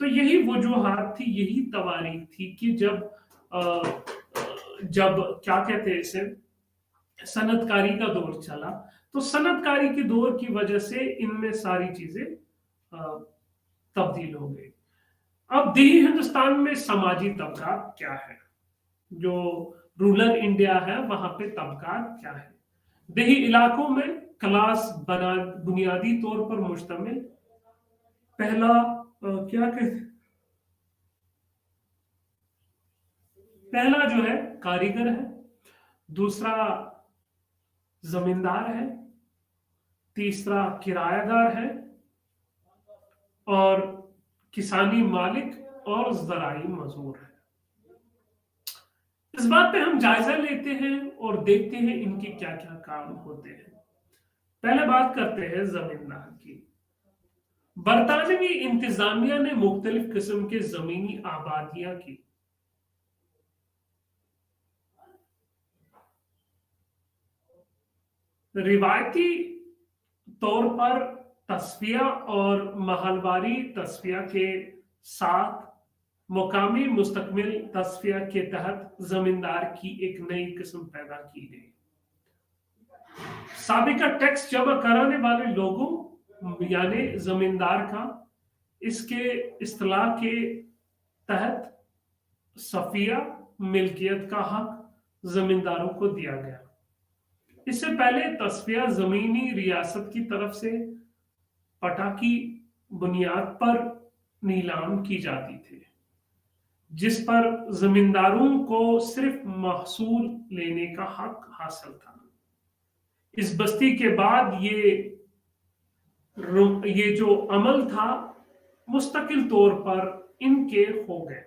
तो यही वजूहात थी, यही तवारीख थी कि जब क्या कहते हैं इसे, सनतकारी का दौर चला, तो सनतकारी के दौर की वजह से इनमें सारी चीजें तब्दील हो गई। अब देही हिंदुस्तान में समाजी तबका क्या है, जो रूरल इंडिया है वहां पे तबका क्या है। देही इलाकों में क्लास बुनियादी तौर पर मुश्तमिल, पहला क्या कहते, पहला जो है कारीगर है, दूसरा जमींदार है, तीसरा किरायादार है, और किसानी मालिक और ज़राई मजदूर है। इस बात पे हम जायजा लेते हैं और देखते हैं इनके क्या क्या काम होते हैं। पहले बात करते हैं जमींदार की। बरतानवी इंतजामिया ने मुख्तलिफ किस्म के जमीनी आबादियां की। रिवायती तौर पर तस्फिया और महलवारी तस्फिया के साथ मुकामी मुस्तकमिल तस्फिया के तहत जमींदार की एक नई किस्म पैदा की गई। साबिका टैक्स जमा कराने वाले लोगों यानी जमींदार का इसके इस्तिलाह के तहत सफिया मिल्कियत का हक जमींदारों को दिया गया। इससे पहले तस्फिया जमीनी रियासत की तरफ से पटा की बुनियाद पर नीलाम की जाती थी, जिस पर जमींदारों को सिर्फ महसूल लेने का हक हासिल था। इस बस्ती के बाद ये जो अमल था मुस्तकिल तौर पर इनके हो गया,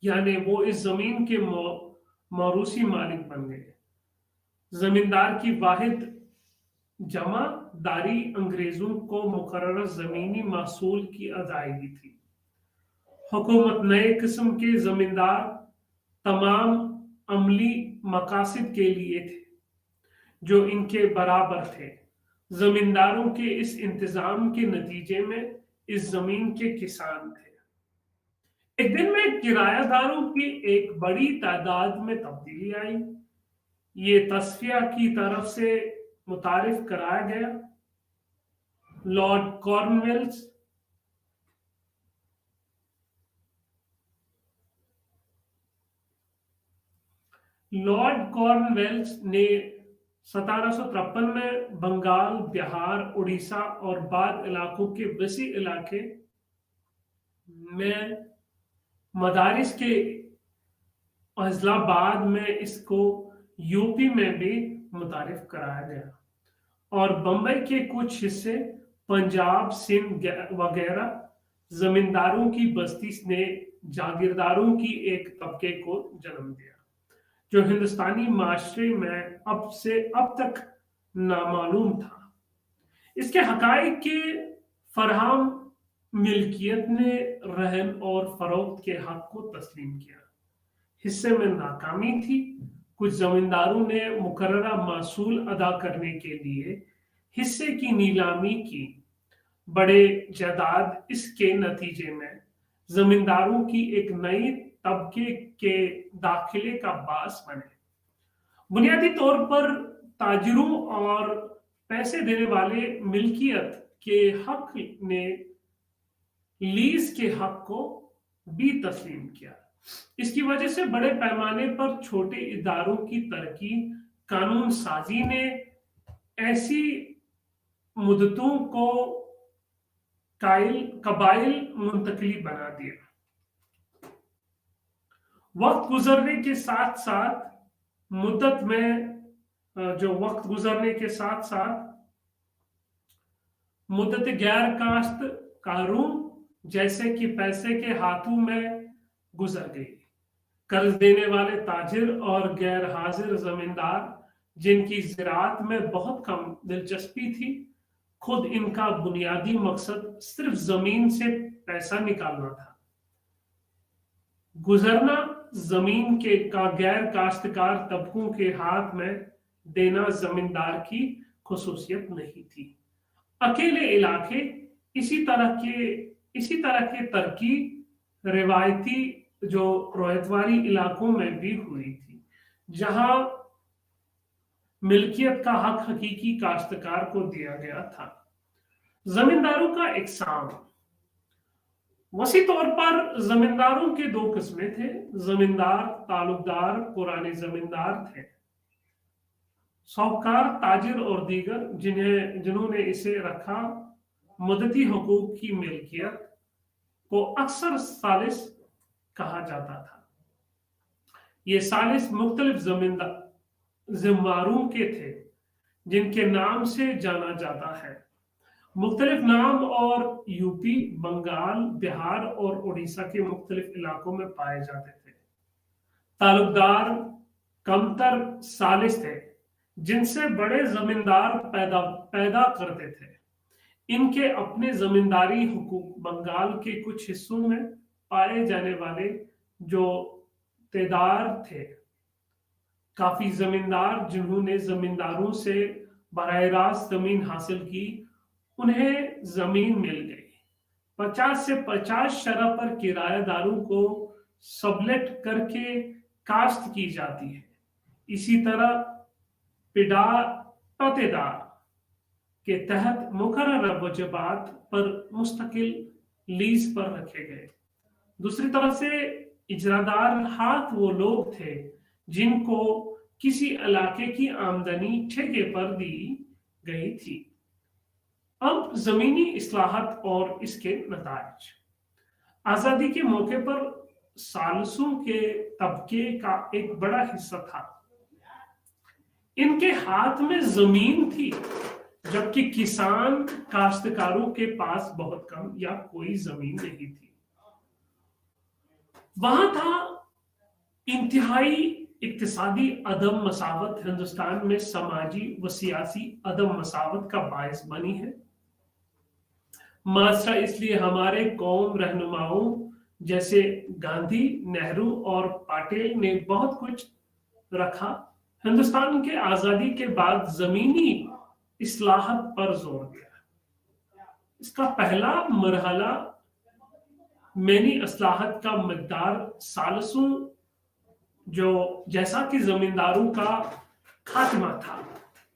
यानी वो इस जमीन के मौरूसी मालिक बन गए। जमींदार की वाहिद जमादारी अंग्रेजों को मुकर्रर जमीनी महसूल की अदायगी थी। हुकूमत नए किस्म के जमींदार तमाम अमली मकासद के लिए थे जो इनके बराबर थे। जमींदारों के इस इंतजाम के नतीजे में इस जमीन के किसान थे। एक दिन में किरायादारों की एक बड़ी तादाद में तब्दीली आई। ये तस्फिया की तरफ से मुतारिफ कराया गया। लॉर्ड कॉर्नवेल्स लॉर्ड कॉर्नवेल्स ने 1753 में बंगाल, बिहार, उड़ीसा और बाद इलाकों के वसी इलाके में मदारिस के फैसलाबाद में इसको यूपी में भी मुतारिफ कराया गया और बंबई के कुछ हिस्से, पंजाब, सिंध वगैरह जमींदारों की बस्ती ने जागीरदारों की एक तबके को जन्म दिया जो हिंदुस्तानी माशरे में अब तक नामालूम था। इसके हकाइक के फरहम मिल्कियत ने रहन और फरोख्त के हक को तस्लीम किया। हिस्से में नाकामी थी। कुछ जमींदारों ने मुकर्ररा मासूल अदा करने के लिए हिस्से की नीलामी की। बड़े जायदाद इसके नतीजे में जमींदारों की एक नई तबके के दाखिले का बास बने। बुनियादी तौर पर ताजिरों और पैसे देने वाले मिल्कियत के हक ने लीज के हक को भी तस्लीम किया। इसकी वजह से बड़े पैमाने पर छोटे इदारों की तरक्की कानून साजी ने ऐसी मुद्दतों को कबाइल मुंतकली बना दिया। वक्त गुजरने के साथ साथ मुद्दत गैर काश्त कारों जैसे कि पैसे के हाथों में गुजर गई। कर्ज देने वाले ताजिर और गैर हाजिर जमींदार जिनकी ज़राअत में बहुत कम दिलचस्पी थी, खुद इनका बुनियादी मकसद सिर्फ जमीन से पैसा निकालना था। गुजरना जमीन का गैर काश्तकार तबकों के हाथ में देना जमींदार की खुसूसियत नहीं थी। अकेले इलाके इसी तरह के तरक्की रिवायती जो रोयतवारी इलाकों में भी हुई थी, जहां मिल्कियत का हक हकीकी काश्तकार को दिया गया था। जमींदारों का इकसाम वसी तौर पर जमींदारों के दो किस्में थे। जमींदार तालुकदार पुराने जमींदार थे, साहूकार, ताजिर और दीगर जिन्होंने इसे रखा। मुद्दती हुकूक की मिल्कियत को अक्सर सालिस कहा जाता था। ये सालिस मुख्तलिफ जिम्मेदारों के थे जिनके नाम से जाना जाता है। मुख्तलिफ नाम और यूपी, बंगाल, बिहार और उड़ीसा के मुख्तलिफ इलाकों में पाए जाते थे। तालुकदार कमतर सालिस थे जिनसे बड़े जमींदार पैदा करते थे। इनके अपने जमींदारी हुकूक बंगाल के कुछ हिस्सों में पाए जाने वाले जो तेदार थे। काफी जमींदार जिन्होंने जमींदारों से बराह रास्त जमीन हासिल की, उन्हें जमीन मिल गई। 50 से 50 शरह पर किराएदारों को सबलेट करके काश्त की जाती है। इसी तरह पतेदार के तहत मुकर्रर वजबात पर मुस्तकिल लीज पर रखे गए। दूसरी तरफ से इजरादार हाथ वो लोग थे जिनको किसी इलाके की आमदनी ठेके पर दी गई थी। अब जमीनी इस्लाहत और इसके नताइज। आजादी के मौके पर सालसों के तबके का एक बड़ा हिस्सा था। इनके हाथ में जमीन थी, जबकि किसान काश्तकारों के पास बहुत कम या कोई जमीन नहीं थी। वहां था इंतहाई इक्तिसादी अदम मसावत। हिंदुस्तान में समाजी व सियासी अदम मसावत का बायस बनी है। मास्टर इसलिए हमारे कौम रहनुमाओं जैसे गांधी, नेहरू और पटेल ने बहुत कुछ रखा। हिंदुस्तान के आजादी के बाद जमीनी इस्लाहत पर जोर दिया। इसका पहला मरहला मैनी असलाहत का मकदार सालसों जो जैसा कि जमींदारों का खात्मा था।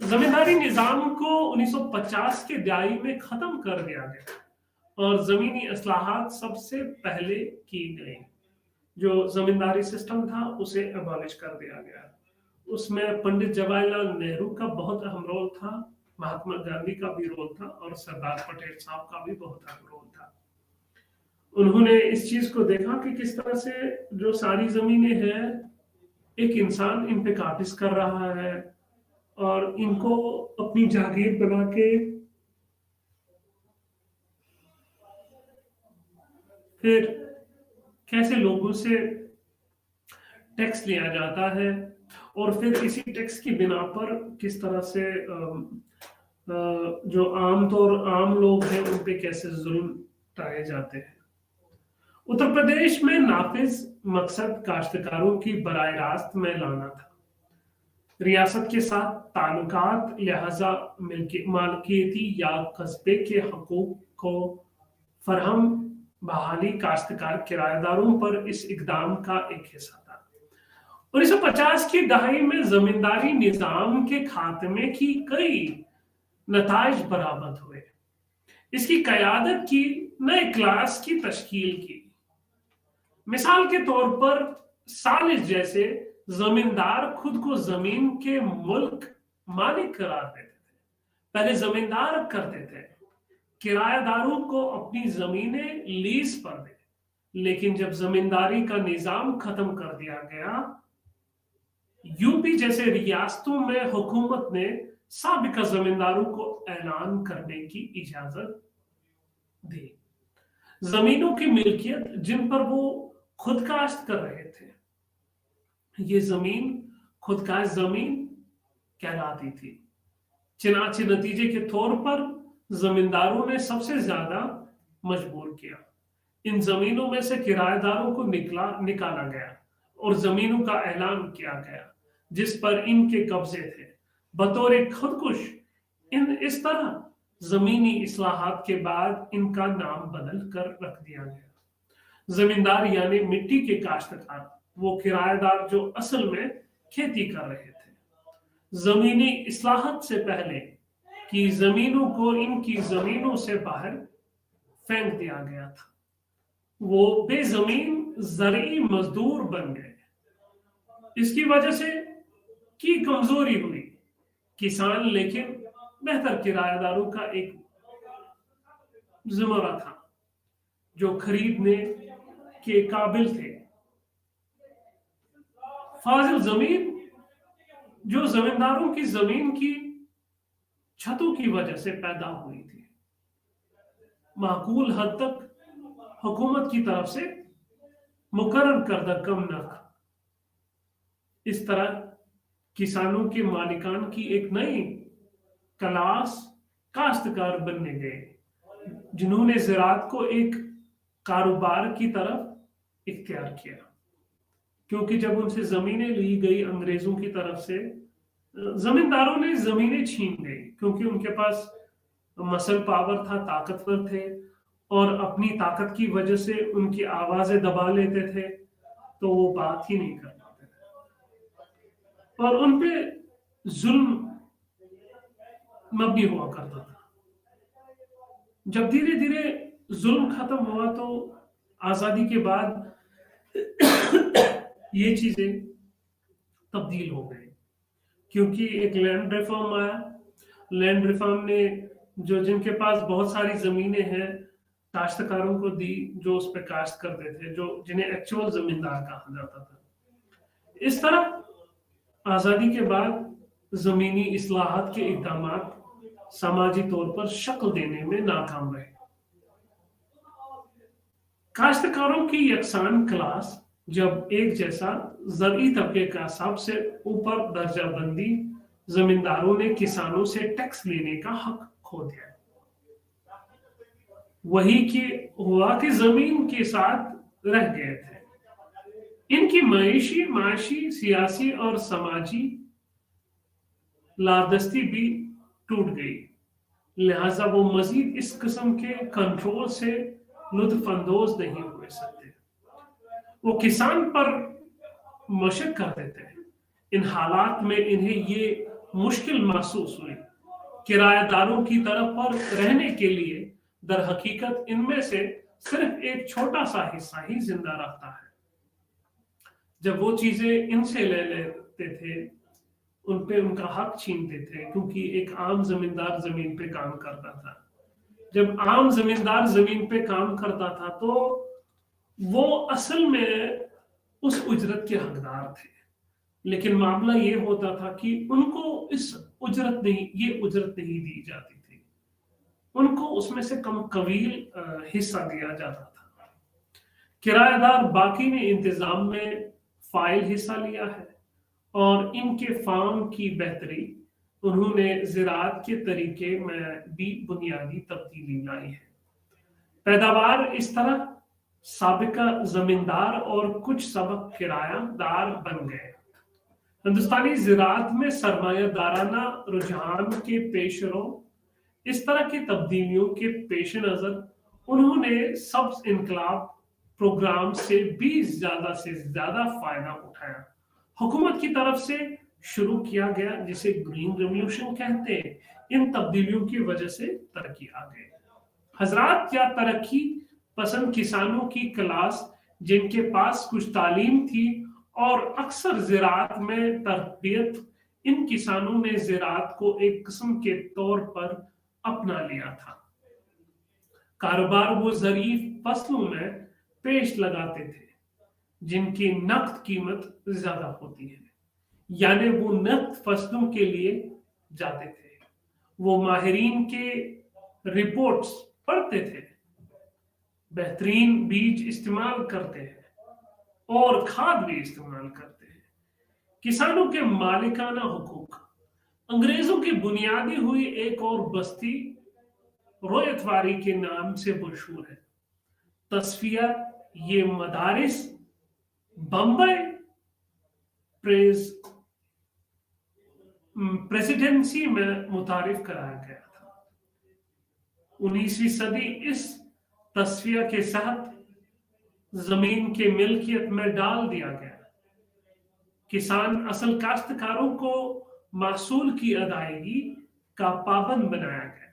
जमींदारी निजाम को 1950 के दहाई में खत्म कर दिया गया और जमीनी असलाहत सबसे पहले की गई। जो जमींदारी सिस्टम था उसे एबॉलिश कर दिया गया। उसमें पंडित जवाहरलाल नेहरू का बहुत अहम रोल था, महात्मा गांधी का भी रोल था और सरदार पटेल साहब का भी बहुत अहम रोल था। उन्होंने इस चीज को देखा कि किस तरह से जो सारी जमीनें हैं एक इंसान इन पे काबिज कर रहा है और इनको अपनी जागीर बना के फिर कैसे लोगों से टैक्स लिया जाता है और फिर इसी टैक्स की बिना पर किस तरह से जो आम लोग हैं उन पे कैसे जुल्म ढाए जाते हैं। उत्तर प्रदेश में नाफिज मकसद काश्तकारों की बराह रास्त में लाना था। रियासत के साथ ताल्लुकात लिहाजा मालकियती या कस्बे के हकूक को फरहम बहाली काश्तकार किराएदारों पर इस इकदाम का एक हिस्सा था। 1950 की दहाई में जमींदारी निजाम के खात्मे की कई नताइज बरामद हुए। इसकी कयादत की नए क्लास की तश्कील की। मिसाल के तौर पर सालिस जैसे जमींदार खुद को जमीन के मुल्क मालिक करार देते थे। पहले जमींदार करते थे किराएदारों को अपनी जमीनें लीज पर दे, लेकिन जब जमींदारी का निजाम खत्म कर दिया गया, यूपी जैसे रियासतों में हुकूमत ने साबिका जमींदारों को ऐलान करने की इजाजत दी। जमीनों की मिल्कियत जिन पर वो खुद काश्त कर रहे थे, ये जमीन खुदकाश जमीन कहलाती थी। चुनाचे नतीजे के तौर पर जमींदारों ने सबसे ज्यादा मजबूर किया। इन जमीनों में से किराएदारों को निकाला गया और जमीनों का ऐलान किया गया जिस पर इनके कब्जे थे बतौर खुदकुश। इस तरह जमीनी इस्लाहात के बाद इनका नाम बदल कर रख दिया गया। जमींदार यानी मिट्टी के काश्तकार, वो किराएदार जो असल में खेती कर रहे थे। जमीनी इस्लाहत से पहले की जमीनों को इनकी जमीनों से बाहर फेंक दिया गया था। वो बेजमीन ज़रई मजदूर बन गए। इसकी वजह से की कमजोरी हुई किसान, लेकिन बेहतर किराएदारों का एक ज़ुमरा था जो खरीदने के काबिल थे। फाजिल जमीन जो जमींदारों की जमीन की छतों की वजह से पैदा हुई थी, माकूल हद तक हुकूमत की तरफ से मुकर्रर करदा कम न था। इस तरह किसानों के मालिकान की एक नई क्लास काश्तकार बनने गए, जिन्होंने ज़राअत को एक कारोबार की तरफ इख्तियार किया। क्योंकि जब उनसे जमीनें ली गई अंग्रेजों की तरफ से, जमींदारों ने जमीनें छीन गई क्योंकि उनके पास मसल पावर था, ताकतवर थे और अपनी ताकत की वजह से उनकी आवाजें दबा लेते थे, तो वो बात ही नहीं कर पाते थे और उन पे जुल्म मबनी हुआ करता था। जब धीरे धीरे जुल्म खत्म हुआ तो आजादी के बाद ये चीजें तब्दील हो गई, क्योंकि एक लैंड रिफॉर्म आया। लैंड रिफॉर्म ने जो जिनके पास बहुत सारी जमीनें हैं काश्तकारों को दी, जो उस पर काश्त करते थे, जो जिन्हें एक्चुअल जमींदार कहा जाता था। इस तरह आजादी के बाद जमीनी इस्लाहात के इक़दामात समाजी तौर पर शक्ल देने में नाकाम रहे। काश्तकारों की यकसान क्लास जब एक जैसा ज़रई तबके का सबसे ऊपर दर्जा बंदी, जमींदारों ने किसानों से टैक्स लेने का हक खो दिया। वही कि हुआ कि जमीन के साथ रह गए थे। इनकी माशी, सियासी और समाजी लादस्ती भी टूट गई, लिहाजा वो मजीद इस किस्म के कंट्रोल से लुत्फ अंदोज नहीं हुए। फैसद थे। वो किसान पर मुशक करते थे। इन हालात में इन्हें ये मुश्किल महसूस हुई, किराएदारों की तरफ पर रहने के लिए दर हकीकत इनमें से सिर्फ एक छोटा सा हिस्सा ही जिंदा रहता है। जब वो चीजें इनसे ले लेते थे, उन पे उनका हक छीनते थे, क्योंकि एक आम जमींदार जमीन पे काम करता था। जब आम जमींदार जमीन पे काम करता था तो वो असल में उस उजरत के हकदार थे, लेकिन मामला ये होता था कि उनको ये उजरत नहीं दी जाती थी, उनको उसमें से कम कवील हिस्सा दिया जाता था। किराएदार बाकी ने इंतजाम में फाइल हिस्सा लिया है और इनके फार्म की बेहतरी उन्होंने ज़राअत के तरीके में भी बुनियादी तब्दीली लाई है। पैदावार इस तरह साबिका जमींदार और कुछ सबक किरायादार बन गए। हिंदुस्तानी ज़राअत में सरमायादाराना रुझान के पेशरो इस तरह की तब्दीलियों के पेश नज़र उन्होंने सब इनकलाब प्रोग्राम से भी ज़्यादा से ज़्यादा फायदा उठाया। हुकूमत की तरफ से शुरू किया गया, जिसे ग्रीन रेवोल्यूशन कहते हैं, इन तब्दीलियों की वजह से तरक्की आ गई। हजरात या तरक्की पसंद किसानों की क्लास जिनके पास कुछ तालीम थी और अक्सर ज़राअत में तरबियत, इन किसानों ने ज़राअत को एक किस्म के तौर पर अपना लिया था। कारोबार वो ज़रीफ फसलों में पेश लगाते थे जिनकी नकद कीमत ज्यादा होती है, यानी वो नकद फसलों के लिए जाते थे। वो माहिरीन के रिपोर्ट्स पढ़ते थे, बेहतरीन बीज इस्तेमाल करते हैं और खाद भी इस्तेमाल करते हैं। किसानों के मालिकाना हुकूक अंग्रेजों की बुनियादी हुई एक और बस्ती रोयतवारी के नाम से मशहूर है। तस्फिया ये मदारिस बम्बई प्रेसिडेंसी में मुतारिफ कराया गया था। 19वीं सदी इस तस्फिया के साथ जमीन के मिल्कियत में डाल दिया गया। किसान असल काश्तकारों को महसूल की अदायगी का पाबंद बनाया गया।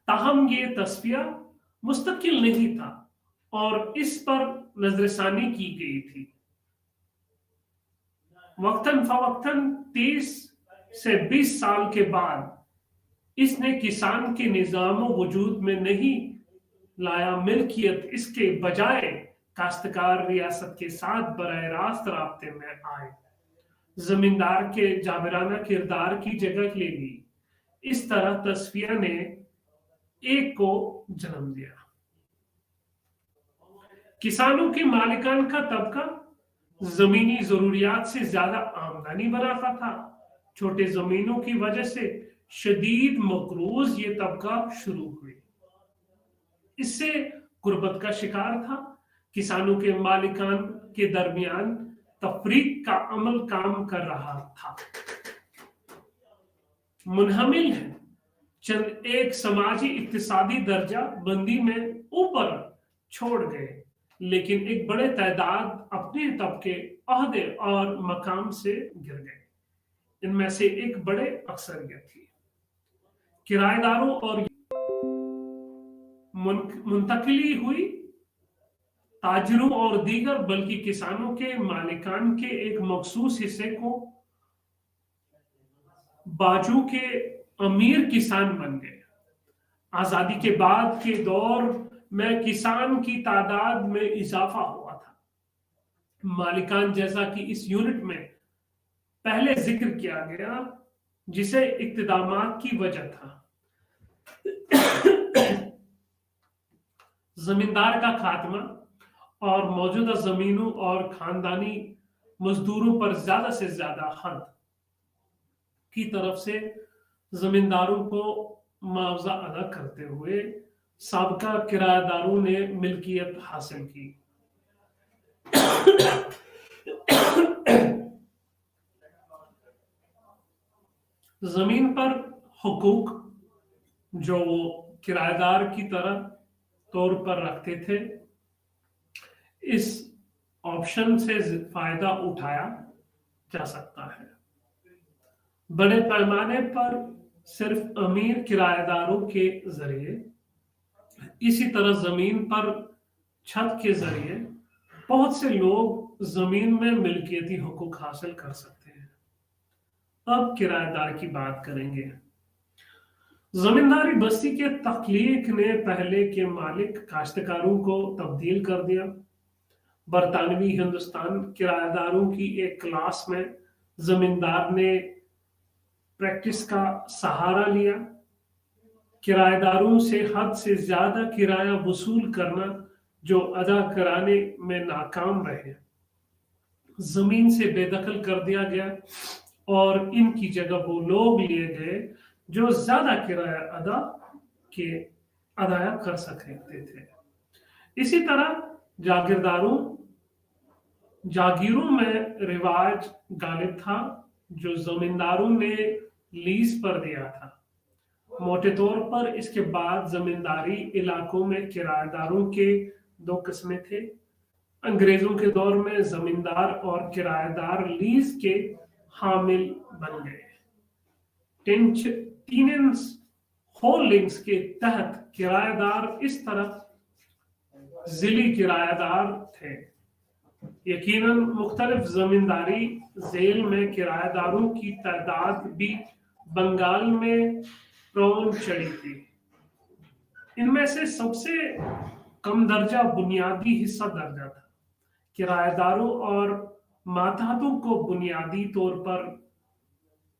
ताहम ये तस्फिया मुस्तकिल नहीं था और इस पर नजरसानी की गई थी। वक्तन फवक्तन 30 से 20 साल के बाद इसने किसान के निजाम वजूद में नहीं लाया मिल्कियत, इसके बजाय काश्तकार रियासत के साथ बराह रास्त राब्ते में आए, जमींदार के जाबिराना किरदार की जगह ले ली। इस तरह तस्फिया ने एक को जन्म दिया। किसानों के मालिकान का तबका जमीनी जरूरियात से ज्यादा आमदनी बनाता था। छोटे जमीनों की वजह से शदीद मकरूज ये तबका शुरू हुई, इससे गुर्बत का शिकार था। किसानों के मालिकान के दरमियान तफरीक का अमल काम कर रहा था। मुनहमिल है चंद एक समाजी इक्तिसादी दर्जा बंदी में ऊपर छोड़ गए, लेकिन एक बड़े तादाद अपने तबके, अहदे और मकाम से गिर गए। इनमें से एक बड़े अक्सरियत थी किराएदारों और मुंतकिली हुई ताजरों और दीगर, बल्कि किसानों के मालिकान के एक मखसूस हिस्से को बाजू के अमीर किसान बन गए। आजादी के बाद के दौर में किसान की तादाद में इजाफा हुआ था। मालिकान, जैसा कि इस यूनिट में पहले जिक्र किया गया, जिसे इक़्तिदामात की वजह था, जमींदार का खात्मा और मौजूदा जमीनों और खानदानी मजदूरों पर ज्यादा से ज्यादा हद की तरफ से जमींदारों को मुआवजा अदा करते हुए साबका किराएदारों ने मिल्कियत हासिल की। जमीन पर हुकूक जो वो किराएदार की तरह तौर पर रखते थे, इस ऑप्शन से फायदा उठाया जा सकता है। बड़े पैमाने पर सिर्फ अमीर किराएदारों के जरिए, इसी तरह जमीन पर छत के जरिए बहुत से लोग जमीन में मिल्कियती हुकूक हासिल कर सकते हैं। अब किराएदार की बात करेंगे। जमींदारी बस्ती के तख्लीक ने पहले के मालिक काश्तकारों को तब्दील कर दिया। बरतानवी हिंदुस्तान किराएदारों की एक क्लास में जमींदार ने प्रैक्टिस का सहारा लिया। किराएदारों से हद से ज्यादा किराया वसूल करना जो अदा कराने में नाकाम रहे, जमीन से बेदखल कर दिया गया और इनकी जगह वो लोग लिए गए जो ज्यादा किराया अदा कर सकते थे। इसी तरह जागीरों में रिवाज गालिब था जो जमींदारों ने लीज पर दिया था। मोटे तौर पर इसके बाद जमींदारी इलाकों में किराएदारों के दो किस्में थे। अंग्रेजों के दौर में जमींदार और किराएदार लीज के हामिल बन गए। टेनेंट्स होल्डिंग्स के तहत किराएदार इस तरह जिली किराएदार थे। यकीनन मुख्तलिफ जमींदारी जेल में किराएदारों की तादाद भी बंगाल में प्रौन चढ़ी थी। इनमें से सबसे कम दर्जा बुनियादी हिस्सा दर्जा था। किराएदारों और मातहतों को बुनियादी तौर पर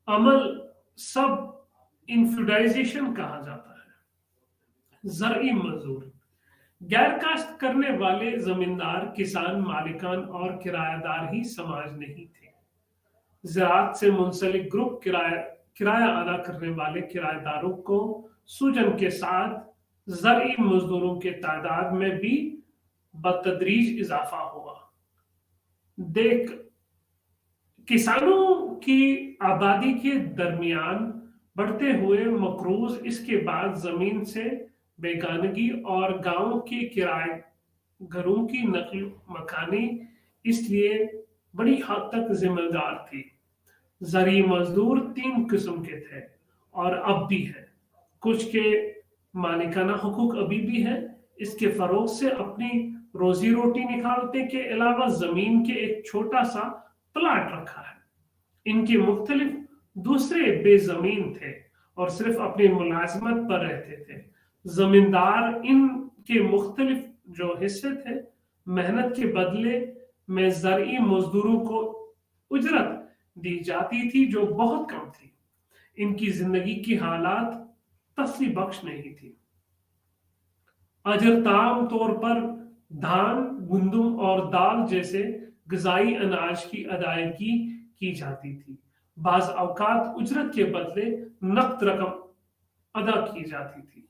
अमल सब इंफ्यूडाइजेशन कहा जाता है। जरई मजदूर, गैर काश्त करने वाले जमींदार, किसान, मालिकान और किराएदार ही समाज नहीं थे। ज़राअत से मुंसलिक ग्रुप किराया अदा करने वाले किराएदारों को सूजन के साथ ज़रई मजदूरों के तादाद में भी बतदरीज इजाफा हुआ। किसानों की आबादी के दरमियान बढ़ते हुए मकरूज, इसके बाद जमीन से बेगानगी और गांव के किराए घरों की नकल मकानी इसलिए बड़ी हद तक जिम्मेदार थी। ज़रई मजदूर 3 किस्म के थे और अब भी हैं। कुछ के मालिकाना हुकूक अभी भी हैं। इसके फरोग से अपनी रोजी रोटी निकालने के अलावा जमीन के एक छोटा सा प्लाट रखा है। इनके मुख्तलिफ दूसरे बेजमीन थे और सिर्फ अपनी मुलाजमत पर रहते थे। जमींदार इनके मुख्तलिफ जो हिस्से थे, मेहनत के बदले में ज़रई मजदूरों को उजरत दी जाती थी जो बहुत कम थी। इनकी जिंदगी की हालात तसली बख्श नहीं थी। अजर ताम तौर पर धान, गुंदुम और दाल जैसे ग़िज़ाई अनाज की अदायगी की जाती थी। बाज़ औकात उजरत के बदले नकद रकम अदा की जाती थी।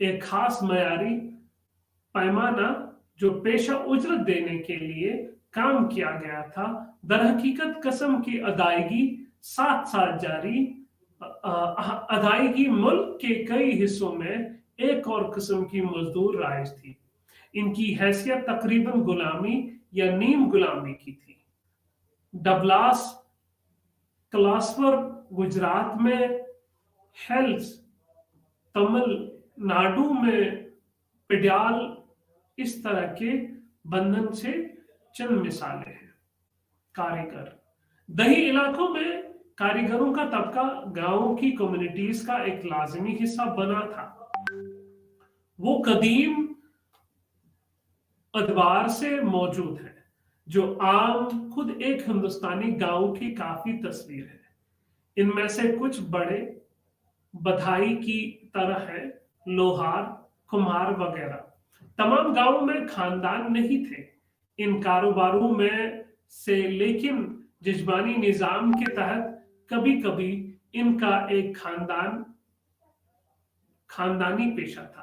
एक खास मयारी पैमाना जो पेशा उजरत देने के लिए काम किया गया था, दरहकीकत कसम की अदायगी साथ साथ जारी अदायगी मुल्क के कई हिस्सों में एक और किस्म की मजदूर राइज थी। इनकी हैसियत तकरीबन गुलामी या नीम गुलामी की थी। डबलास क्लासवर गुजरात में, हेल्स तमिलनाडु में, पिड्याल, इस तरह के बंधन से चंद मिसालें हैं। कारीगर, दही इलाकों में कारीगरों का तबका गांवों की कम्युनिटीज का एक लाजिमी हिस्सा बना था। वो कदीम अदवार से मौजूद है जो आम खुद एक हिंदुस्तानी गांव की काफी तस्वीर है। इनमें से कुछ बड़े बधाई की तरह है, लोहार, कुम्हार वगैरह। तमाम गांवों में खानदान नहीं थे इन कारोबारों में से, लेकिन जिस्मानी निजाम के तहत कभी कभी इनका एक खानदानी पेशा था।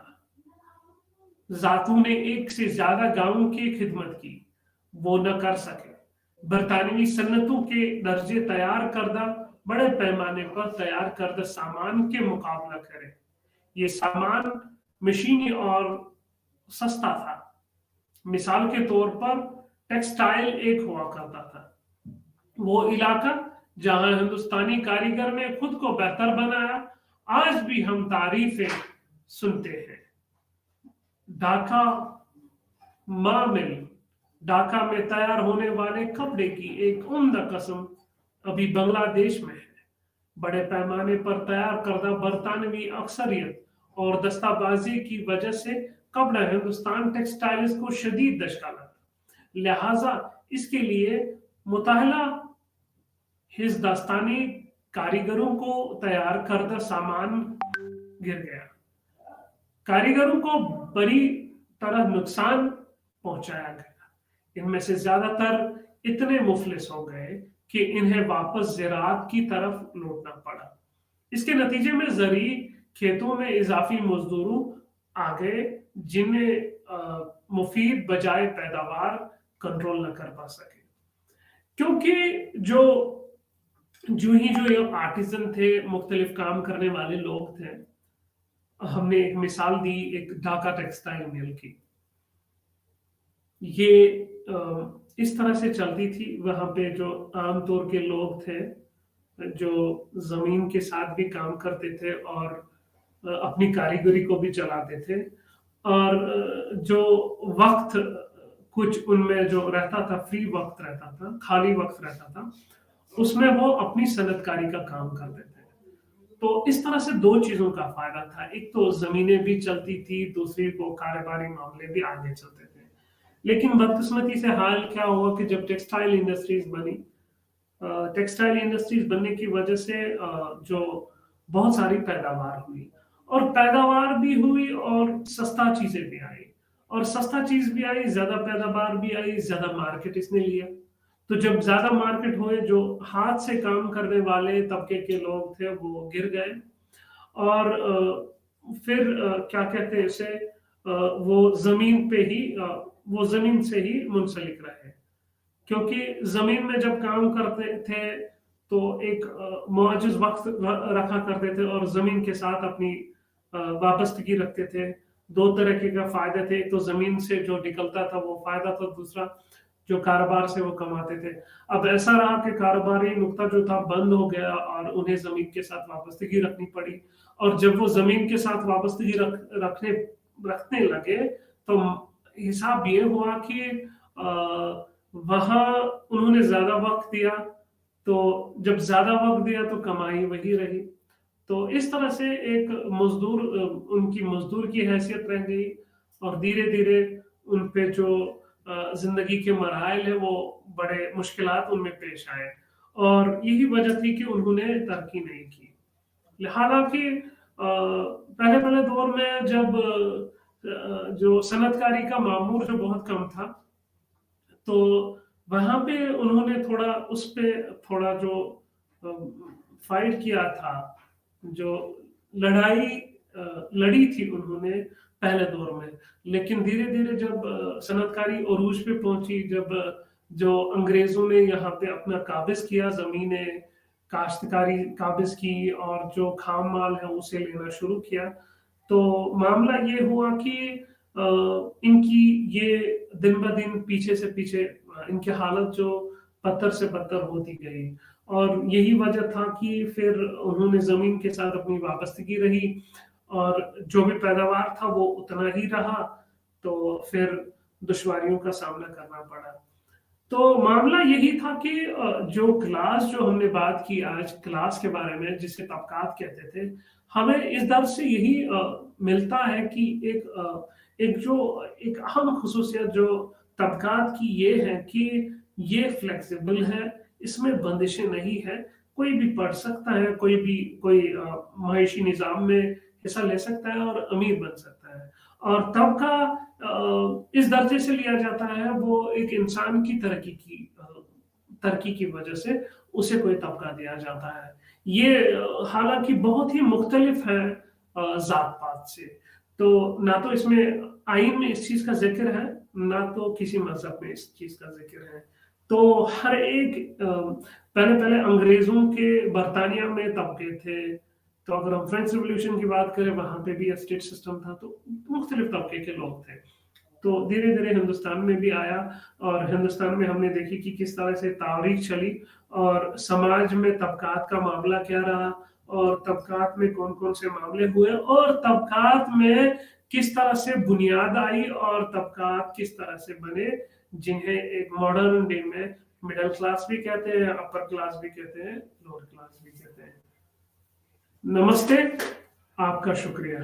जातों ने एक से ज्यादा गांवों की खिदमत की, वो न कर सके। बरतानवी सन्नतों के दर्जे तैयार करदा बड़े पैमाने पर तैयार करदा सामान के मुकाबला करे। ये सामान मशीनी और सस्ता था। मिसाल के तौर पर टेक्सटाइल एक हुआ करता था, वो इलाका जहां हिंदुस्तानी कारीगर ने खुद को बेहतर बनाया, आज भी हम तारीफें सुनते हैं। ढाका मिल, ढाका में तैयार होने वाले कपड़े की एक उम्दा किस्म अभी बांग्लादेश में है। बड़े पैमाने पर तैयार करदा बरतानवी अक्सरियत और दस्ताबाजी की वजह से कपड़ा हिंदुस्तान टेक्सटाइल्स को शदीद दशका लगा, लिहाजा इसके लिए मुताहला हिंदुस्तानी कारीगरों को तैयार करदा सामान गिर गया, कारीगरों को बड़ी तरह नुकसान पहुंचाया गया। इनमें से ज्यादातर इतने मुफलिस हो गए कि इन्हें वापस ज़राअत की तरफ लौटना पड़ा। इसके नतीजे में ज़री खेतों में इजाफी मजदूरों आ गए, जिन्हें मुफीद बजाय पैदावार कंट्रोल न कर पा सके, क्योंकि जो ये आर्टिजन थे, मुख्तलिफ काम करने वाले लोग थे। हमने एक मिसाल दी एक ढाका टेक्सटाइल मिल की, ये इस तरह से चलती थी। वहां पे जो आमतौर के लोग थे जो जमीन के साथ भी काम करते थे और अपनी कारीगरी को भी चलाते थे, और जो वक्त कुछ उनमें जो रहता था, फ्री वक्त रहता था, खाली वक्त रहता था, उसमें वो अपनी सनतकारी का काम करते थे। तो इस तरह से दो चीजों का फायदा था, एक तो जमीनें भी चलती थी, दूसरी को कारोबारी मामले भी आगे चलते थे। लेकिन बदकिस्मती से हाल क्या हुआ कि जब टेक्सटाइल इंडस्ट्रीज बनी, टेक्सटाइल इंडस्ट्रीज बनने की वजह से जो बहुत सारी पैदावार हुई, और पैदावार भी हुई और सस्ता चीजें भी आई, और सस्ता चीज भी आई, ज्यादा पैदावार भी आई, ज्यादा मार्केट इसने लिया। तो जब ज्यादा मार्केट हुए, जो हाथ से काम करने वाले तबके के लोग थे वो गिर गए, और फिर क्या कहते हैं इसे, वो जमीन पे ही वो जमीन से ही मुंसलिक रहे, क्योंकि जमीन में जब काम करते थे तो एक मुआजिज वक्त रखा करते थे और जमीन के साथ अपनी वाबस्तगी रखते थे। दो तरह के फायदे थे, एक तो जमीन से जो निकलता था वो फायदा था, दूसरा जो कारोबार से वो कमाते थे। अब ऐसा रहा कि कारोबारी नुक्ता जो था बंद हो गया और उन्हें जमीन के साथ वाबस्तगी रखनी पड़ी, और जब वो जमीन के साथ वाबस्तगी रखने लगे तो हिसाब ये हुआ कि वहां उन्होंने ज्यादा वक्त दिया, तो जब ज्यादा वक्त दिया तो कमाई वही रही। तो इस तरह से एक मजदूर, उनकी मजदूर की हैसियत रह गई, और धीरे धीरे उन पे जो जिंदगी के मराहल है वो बड़े मुश्किलात उनमें पेश आए, और यही वजह थी कि उन्होंने तरक्की नहीं की। हालांकि पहले दौर में जब जो सनतकारी का मामूर जो बहुत कम था, तो वहां पे उन्होंने थोड़ा उस पे थोड़ा जो फाइट किया था, जो लड़ाई लड़ी थी उन्होंने पहले दौर में। लेकिन धीरे धीरे जब सनतकारी उरूज पे पहुंची, जब जो अंग्रेजों ने यहाँ पे अपना काबिज किया, जमीनें काश्तकारी काबिज की और जो खाम माल है उसे लेना शुरू किया, तो मामला ये हुआ कि इनकी ये दिन ब दिन पीछे से पीछे इनकी हालत जो बदतर से बदतर होती गई, और यही वजह था कि फिर उन्होंने जमीन के साथ अपनी वाबस्तगी रही, और जो भी पैदावार था वो उतना ही रहा, तो फिर दुश्वारियों का सामना करना पड़ा। तो मामला यही था कि जो क्लास, जो हमने बात की आज क्लास के बारे में, जिसे तबकात कहते थे, हमें इस दर से यही मिलता है कि एक अहम खुसूसियत जो तबकात की ये है कि ये फ्लेक्सिबल है, इसमें बंदिशें नहीं है, कोई भी पढ़ सकता है, कोई मायशी निज़ाम में हिस्सा ले सकता है और अमीर बन सकता है। और तबका इस दर्जे से लिया जाता है, वो एक इंसान की तरक्की की वजह से उसे कोई तबका दिया जाता है। ये हालांकि बहुत ही मुख्तलिफ है जात पात से, तो ना तो इसमें आइन में इस चीज का जिक्र है, ना तो किसी मजहब में इस चीज का जिक्र है। तो हर एक पहले अंग्रेजों के बरतानिया में तबके थे, तो अगर हम फ्रेंच रिवॉल्यूशन की बात करें वहां पे भी स्टेट सिस्टम था, तो मुख्तलिफ तबके के लोग थे। तो धीरे धीरे हिंदुस्तान में भी आया, और हिंदुस्तान में हमने देखी कि किस तरह से तारीख चली और समाज में तबकात का मामला क्या रहा, और तबकात में कौन कौन से मामले हुए, और तबकात में किस तरह से बुनियाद आई, और तबकात किस तरह से बने, जिन्हें एक मॉडर्न डे में मिडिल क्लास भी कहते हैं, अपर क्लास भी कहते हैं, लोअर क्लास भी कहते हैं। नमस्ते, आपका शुक्रिया।